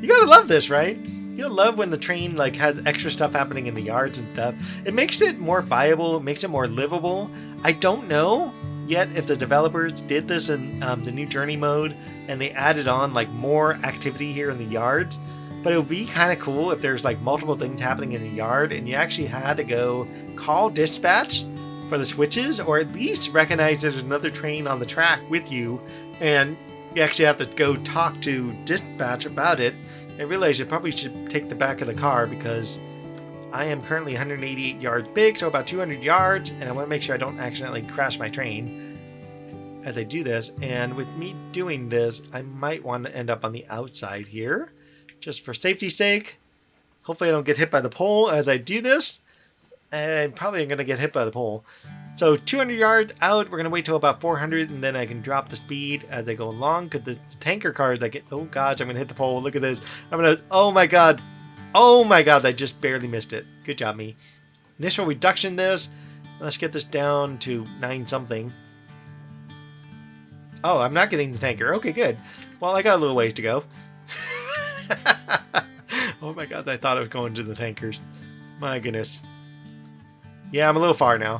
You gotta love this, right? You gotta love when the train like has extra stuff happening in the yards and stuff. It makes it more viable. It makes it more livable. I don't know yet if the developers did this in the new journey mode and they added on like more activity here in the yards, but it would be kind of cool if there's like multiple things happening in the yard and you actually had to go call dispatch for the switches, or at least recognize there's another train on the track with you and you actually have to go talk to dispatch about it. I realize you probably should take the back of the car because I am currently 188 yards big, so about 200 yards, and I want to make sure I don't accidentally crash my train as I do this. And with me doing this, I might want to end up on the outside here, just for safety's sake. Hopefully I don't get hit by the pole as I do this. I'm probably going to get hit by the pole. So 200 yards out, we're going to wait till about 400, and then I can drop the speed as I go along, because the tanker cars, I get, oh gosh, I'm going to hit the pole. Look at this. I'm going to, oh my god, I just barely missed it. Good job, me. Initial reduction this. Let's get this down to 9 something. Oh, I'm not getting the tanker. Okay, good. Well, I got a little ways to go. Oh my god, I thought I was going to the tankers. My goodness. Yeah, I'm a little far now.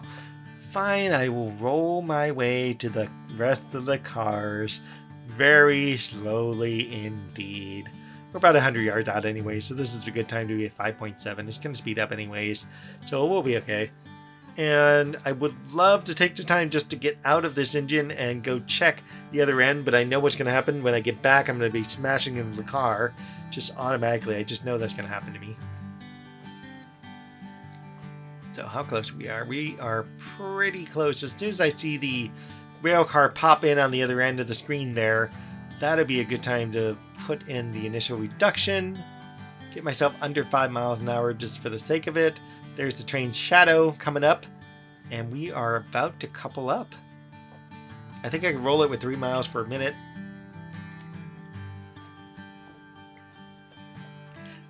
Fine, I will roll my way to the rest of the cars very slowly indeed. We're about 100 yards out anyway, so this is a good time to be at 5.7. It's going to speed up anyways, so we'll be okay. And I would love to take the time just to get out of this engine and go check the other end, but I know what's going to happen. When I get back, I'm going to be smashing into the car just automatically. I just know that's going to happen to me. So how close we are? We are pretty close. As soon as I see the rail car pop in on the other end of the screen there, that'll be a good time to put in the initial reduction. Get myself under 5 miles an hour just for the sake of it. There's the train's shadow coming up, and we are about to couple up. I think I can roll it with 3 miles per minute.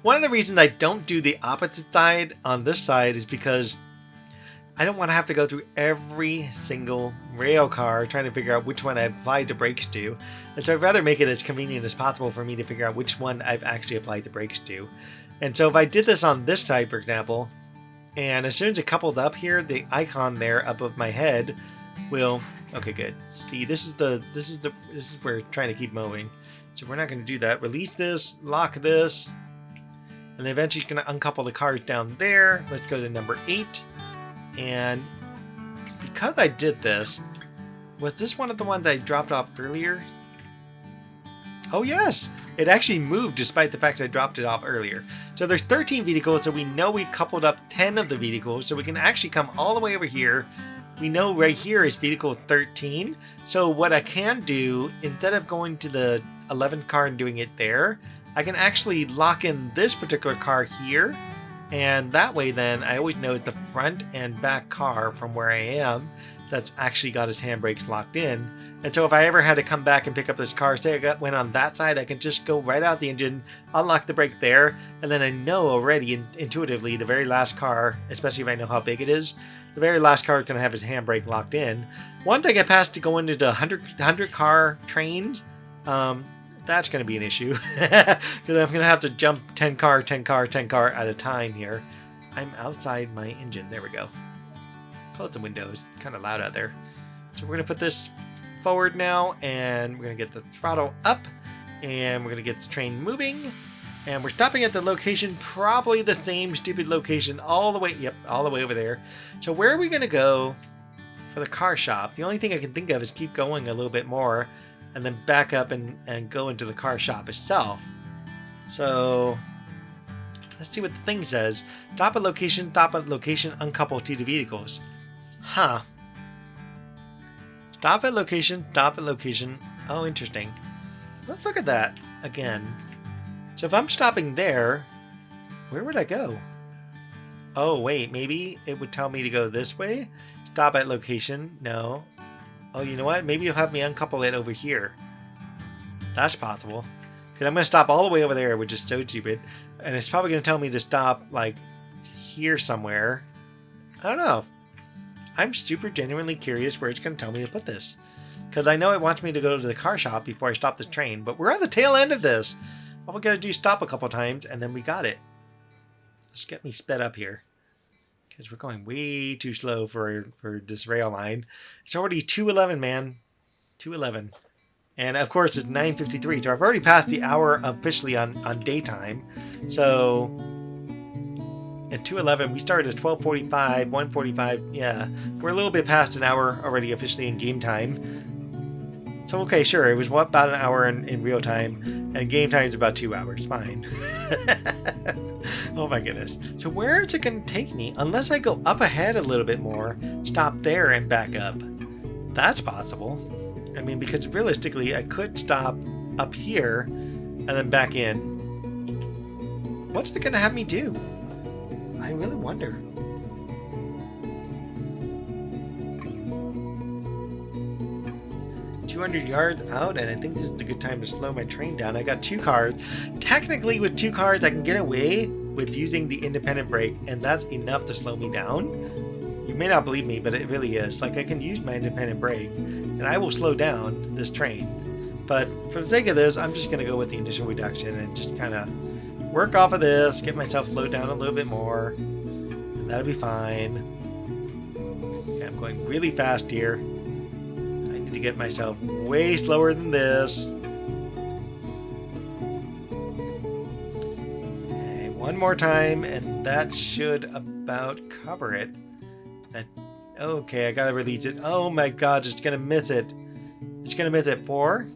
One of the reasons I don't do the opposite side on this side is because I don't want to have to go through every single rail car trying to figure out which one I applied the brakes to. And so I'd rather make it as convenient as possible for me to figure out which one I've actually applied the brakes to. And so if I did this on this side, for example, and as soon as it coupled up here, the icon there above my head will, okay, good. See, this is where we're trying to keep moving. So we're not going to do that. Release this, lock this, and then eventually going to uncouple the cars down there. Let's go to number 8. And because I did this, was this one of the ones I dropped off earlier? Oh yes, it actually moved despite the fact I dropped it off earlier. So there's 13 vehicles, so we know we coupled up 10 of the vehicles, so we can actually come all the way over here. We know right here is vehicle 13. So what I can do, instead of going to the 11th car and doing it there, I can actually lock in this particular car here. And that way then, I always know it's the front and back car from where I am that's actually got his handbrakes locked in. And so if I ever had to come back and pick up this car, say I went on that side, I can just go right out the engine, unlock the brake there, and then I know already intuitively the very last car, especially if I know how big it is, the very last car is going to have his handbrake locked in. Once I get past to go into the 100 car trains, that's going to be an issue because I'm going to have to jump 10 car at a time here. I'm outside my engine. There we go. Close the windows. Kind of loud out there. So we're going to put this forward now, and we're going to get the throttle up, and we're going to get the train moving, and we're stopping at the location, probably the same stupid location all the way, yep, all the way over there. So where are we going to go for the car shop? The only thing I can think of is keep going a little bit more and then back up and go into the car shop itself. So let's see what the thing says. Stop at location, uncouple to the vehicles. Huh. Stop at location. Oh, interesting. Let's look at that again. So if I'm stopping there, where would I go? Oh, wait, maybe it would tell me to go this way? Stop at location. No. Oh, you know what? Maybe you'll have me uncouple it over here. That's possible. Because I'm going to stop all the way over there, which is so stupid. And it's probably going to tell me to stop, like, here somewhere. I don't know. I'm super genuinely curious where it's going to tell me to put this. Because I know it wants me to go to the car shop before I stop this train. But we're on the tail end of this. All we got to do is stop a couple times, and then we got it. Let's get me sped up here. Because we're going way too slow for this rail line. It's already 2:11, man. 2:11. And of course it's 9:53. So I've already passed the hour officially on daytime. So at 2:11, we started at 12:45, 1:45. Yeah, we're a little bit past an hour already officially in game time. So okay, sure, it was about an hour in real time, and game time is about 2 hours. Fine. Oh my goodness. So where is it going to take me? Unless I go up ahead a little bit more, stop there and back up. That's possible. I mean, because realistically, I could stop up here and then back in. What's it going to have me do? I really wonder. 200 yards out, and I think this is a good time to slow my train down. I got 2 cars. Technically, with 2 cars, I can get away with using the independent brake, and that's enough to slow me down. You may not believe me, but it really is. Like, I can use my independent brake, and I will slow down this train. But for the sake of this, I'm just going to go with the initial reduction and just kind of work off of this, get myself slowed down a little bit more, and that'll be fine. Okay, I'm going really fast here. I need to get myself way slower than this. Okay, one more time, and that should about cover it. Okay, I gotta release it. Oh my god, it's gonna miss it. It's gonna miss it. 4,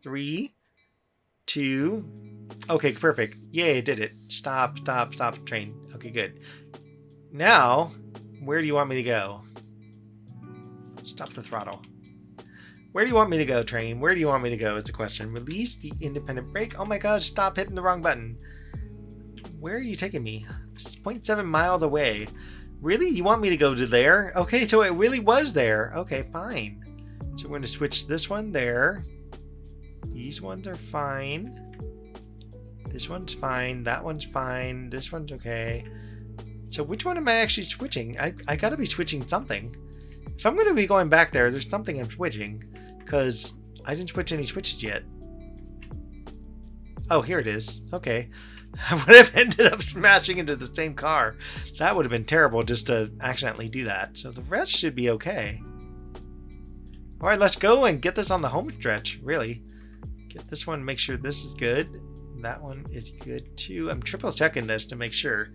3, 2. Okay, perfect. Yay, it did it. Stop, stop, stop, train. Okay, good. Now, where do you want me to go? Stop the throttle. Where do you want me to go, train? Where do you want me to go? It's a question. Release the independent brake. Oh my gosh, stop hitting the wrong button. Where are you taking me? 0.7 miles away. Really? You want me to go to there? Okay, so it really was there. Okay, fine. So we're going to switch this one there. These ones are fine. This one's fine. That one's fine. This one's okay. So which one am I actually switching? I gotta be switching something. If I'm going to be going back there, there's something I'm switching. Because I didn't switch any switches yet. Oh, here it is. Okay. I would have ended up smashing into the same car. That would have been terrible just to accidentally do that. So the rest should be okay. Alright, let's go and get this on the home stretch, really. Get this one, make sure this is good. That one is good too. I'm triple checking this to make sure.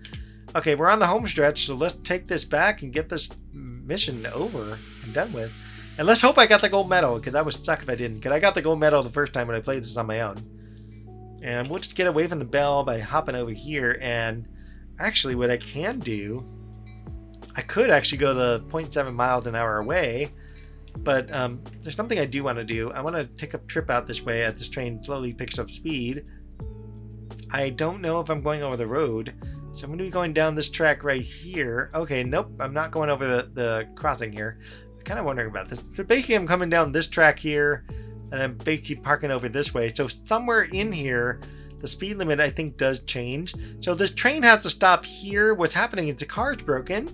Okay, we're on the home stretch, so let's take this back and get this mission over and done with. And let's hope I got the gold medal, because that would suck if I didn't. Because I got the gold medal the first time when I played this on my own. And we'll just get away from the bell by hopping over here. And actually what I can do, I could actually go the 0.7 miles an hour away. But there's something I do want to do. I want to take a trip out this way as this train slowly picks up speed. I don't know if I'm going over the road. So I'm going to be going down this track right here. Okay, nope, I'm not going over the crossing here. I'm kind of wondering about this. So basically I'm coming down this track here. And then basically parking over this way. So somewhere in here, the speed limit I think does change. So this train has to stop here. What's happening is the car's broken.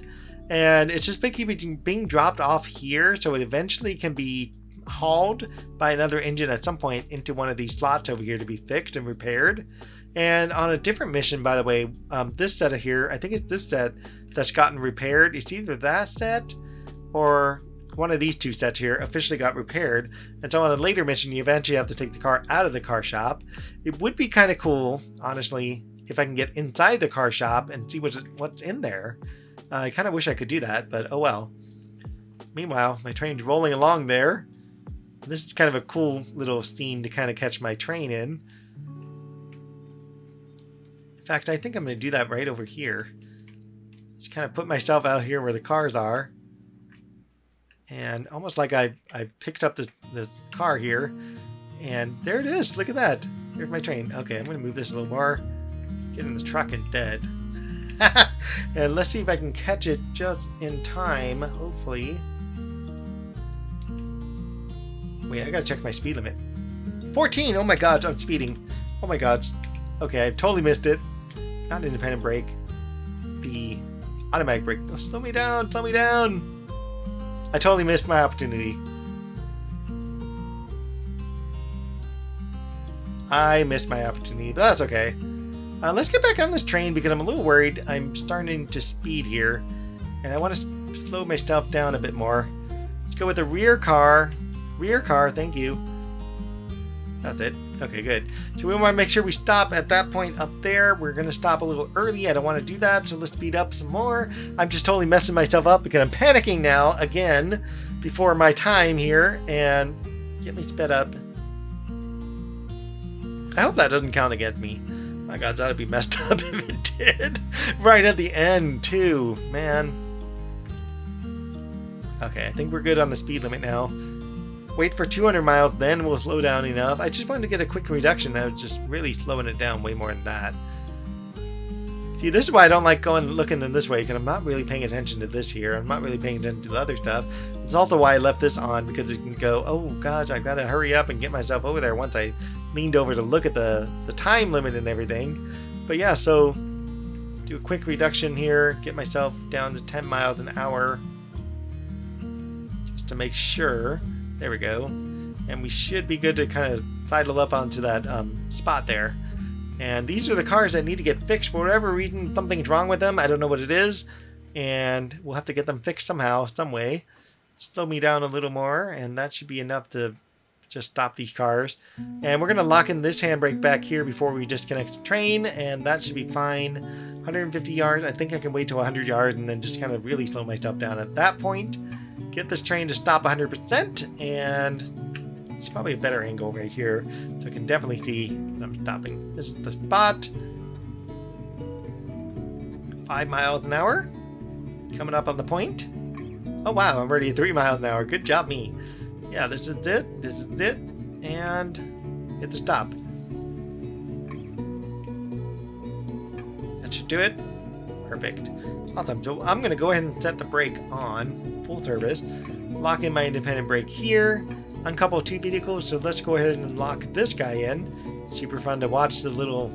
And it's just basically being dropped off here. So it eventually can be hauled by another engine at some point into one of these slots over here to be fixed and repaired. And on a different mission, by the way, this set here, I think it's this set that's gotten repaired. It's either that set or one of these 2 sets here officially got repaired. And so on a later mission, you eventually have to take the car out of the car shop. It would be kind of cool, honestly, if I can get inside the car shop and see what's in there. I kind of wish I could do that, but oh well. Meanwhile, my train's rolling along there. This is kind of a cool little scene to kind of catch my train in. In fact, I think I'm going to do that right over here. Just kind of put myself out here where the cars are. And almost like I picked up this car here. And there it is. Look at that. Here's my train. Okay, I'm going to move this a little more. Get in the truck and dead. And let's see if I can catch it just in time. Hopefully. Wait, I got to check my speed limit. 14! Oh my god, I'm speeding. Oh my god. Okay, I totally missed it. Not independent brake. The automatic brake. Oh, slow me down. Slow me down. I totally missed my opportunity. I missed my opportunity, but that's okay. Let's get back on this train because I'm a little worried. I'm starting to speed here, and I want to slow myself down a bit more. Let's go with the rear car. Rear car, thank you. That's it. Okay, good. So we want to make sure we stop at that point up there. We're going to stop a little early. I don't want to do that, so let's speed up some more. I'm just totally messing myself up because I'm panicking now again before my time here, and get me sped up. I hope that doesn't count against me. My god, that'd be messed up if it did. Right at the end, too. Man. Okay, I think we're good on the speed limit now. Wait for 200 miles, then we'll slow down enough. I just wanted to get a quick reduction. I was just really slowing it down way more than that. See, this is why I don't like looking in this way, because I'm not really paying attention to this here. I'm not really paying attention to the other stuff. It's also why I left this on, because it can go, oh gosh, I gotta hurry up and get myself over there once I leaned over to look at the time limit and everything. But yeah, so do a quick reduction here, get myself down to 10 miles an hour just to make sure. There we go. And we should be good to kind of sidle up onto that spot there. And these are the cars that need to get fixed for whatever reason. Something's wrong with them. I don't know what it is. And we'll have to get them fixed somehow, some way. Slow me down a little more, and that should be enough to just stop these cars. And we're going to lock in this handbrake back here before we disconnect the train, and that should be fine. 150 yards. I think I can wait till 100 yards and then just kind of really slow myself down at that point. Get this train to stop 100%, and it's probably a better angle right here, so I can definitely see that I'm stopping. This is the spot. 5 miles an hour. Coming up on the point. Oh wow, I'm already at 3 miles an hour. Good job, me. Yeah, this is it. This is it. And hit the stop. That should do it. Perfect. Awesome. So I'm going to go ahead and set the brake on full service. Lock in my independent brake here. Uncouple 2 vehicles. So let's go ahead and lock this guy in. Super fun to watch the little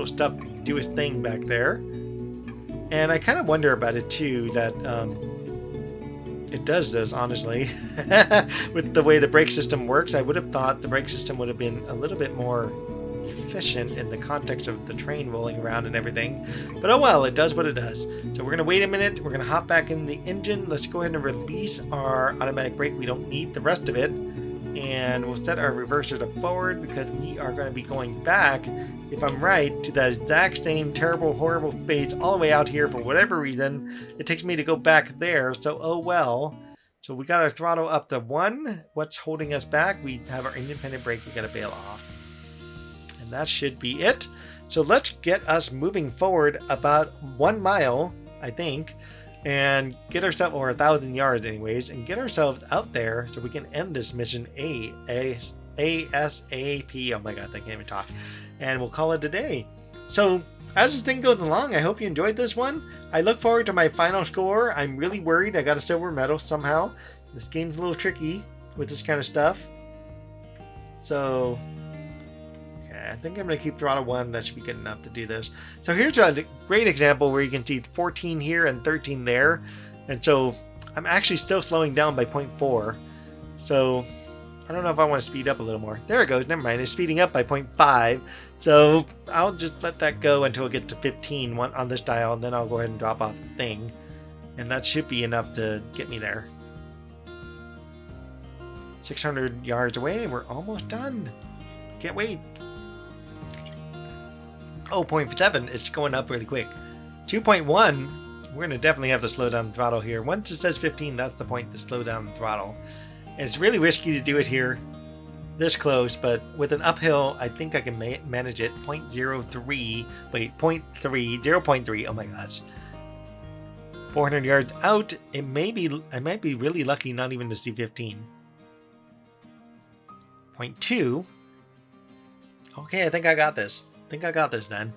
stuff do his thing back there. And I kind of wonder about it too, that it does this, honestly. With the way the brake system works, I would have thought the brake system would have been a little bit more efficient in the context of the train rolling around and everything. But oh well, it does what it does. So we're going to wait a minute. We're going to hop back in the engine. Let's go ahead and release our automatic brake. We don't need the rest of it. And we'll set our reverser to forward, because we are going to be going back, if I'm right, to that exact same terrible, horrible space all the way out here. For whatever reason, it takes me to go back there, so oh well. So we got our throttle up to 1. What's holding us back? We have our independent brake we got to bail off. And that should be it. So let's get us moving forward about 1 mile, I think, and get ourselves, or 1,000 yards anyways, and get ourselves out there so we can end this mission ASAP. Oh my god, I can't even talk. And we'll call it a day. So as this thing goes along, I hope you enjoyed this one. I look forward to my final score. I'm really worried I got a silver medal somehow. This game's a little tricky with this kind of stuff. So I think I'm going to keep throttle 1. That should be good enough to do this. So here's a great example where you can see 14 here and 13 there. And so I'm actually still slowing down by 0.4. So I don't know if I want to speed up a little more. There it goes. Never mind. It's speeding up by 0.5. So I'll just let that go until it gets to 15 on this dial. And then I'll go ahead and drop off the thing. And that should be enough to get me there. 600 yards away. We're almost done. Can't wait. Oh, 0.7, it's going up really quick. 2.1, we're going to definitely have to slow down the throttle here. Once it says 15, that's the point to slow down the throttle. And it's really risky to do it here this close, but with an uphill, I think I can manage it. 0.03, wait, 0.3, oh my gosh. 400 yards out, I might be really lucky not even to see 15. 0.2. Okay, I think I got this. I think I got this then.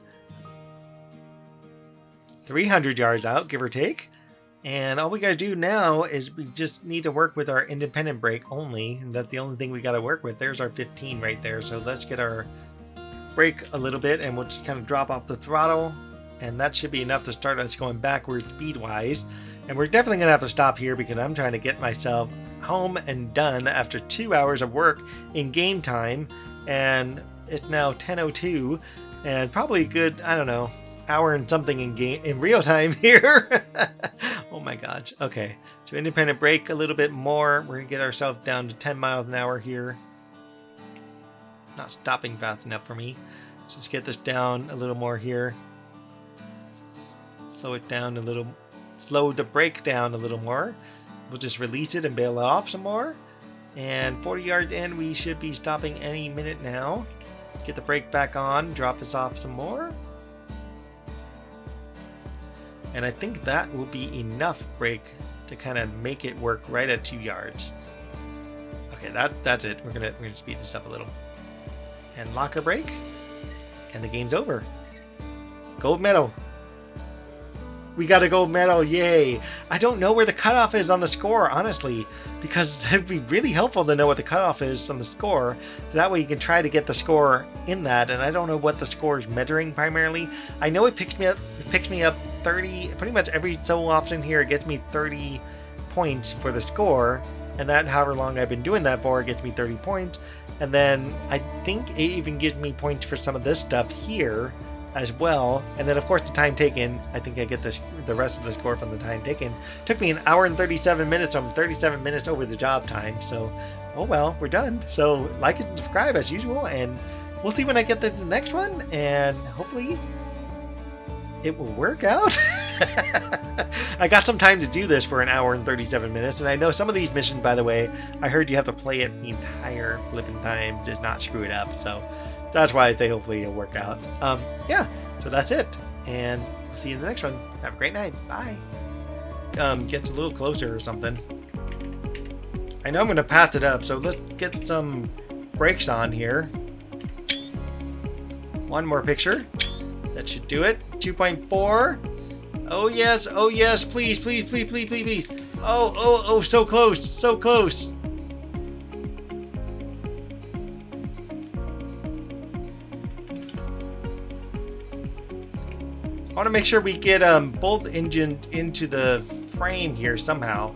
300 yards out, give or take. And all we got to do now is we just need to work with our independent brake only. And that's the only thing we got to work with. There's our 15 right there. So let's get our brake a little bit and we'll just kind of drop off the throttle. And that should be enough to start us going backwards speed-wise. And we're definitely going to have to stop here because I'm trying to get myself home and done after 2 hours of work in game time. And it's now 10:02 and probably a good, I don't know, hour and something in real time here. Oh my gosh. Okay, so independent brake a little bit more. We're gonna get ourselves down to 10 miles an hour here. Not stopping fast enough for me. Let's just get this down a little more here. Slow it down a little. Slow the brake down a little more. We'll just release it and bail it off some more. And 40 yards in, we should be stopping any minute now. Get the brake back on, drop us off some more. And I think that will be enough brake to kind of make it work right at 2 yards. Okay, that's it. We're gonna speed this up a little. And lock our brake. And the game's over. Gold medal. We got a gold medal, yay! I don't know where the cutoff is on the score, honestly, because it'd be really helpful to know what the cutoff is on the score, so that way you can try to get the score in that, and I don't know what the score is measuring primarily. I know it picks me up 30, pretty much every so often here, it gets me 30 points for the score, and that, however long I've been doing that for, it gets me 30 points, and then I think it even gives me points for some of this stuff here, as well, and then of course the time taken. I think I get the rest of the score from the time taken. Took me an hour and 37 minutes. I'm 37 minutes over the job time, so oh well, we're done. So like and subscribe as usual, and we'll see when I get the next one, and hopefully it will work out. I got some time to do this for an hour and 37 minutes, and I know some of these missions, by the way, I heard you have to play it the entire flipping time to not screw it up, so that's why I say hopefully it'll work out. Yeah, so that's it. And we'll see you in the next one. Have a great night. Bye. Gets a little closer or something. I know I'm going to pass it up, so let's get some brakes on here. One more picture. That should do it. 2.4. Oh yes, please, please, please, please, please, please. Oh, so close, so close. I want to make sure we get both engines into the frame here somehow.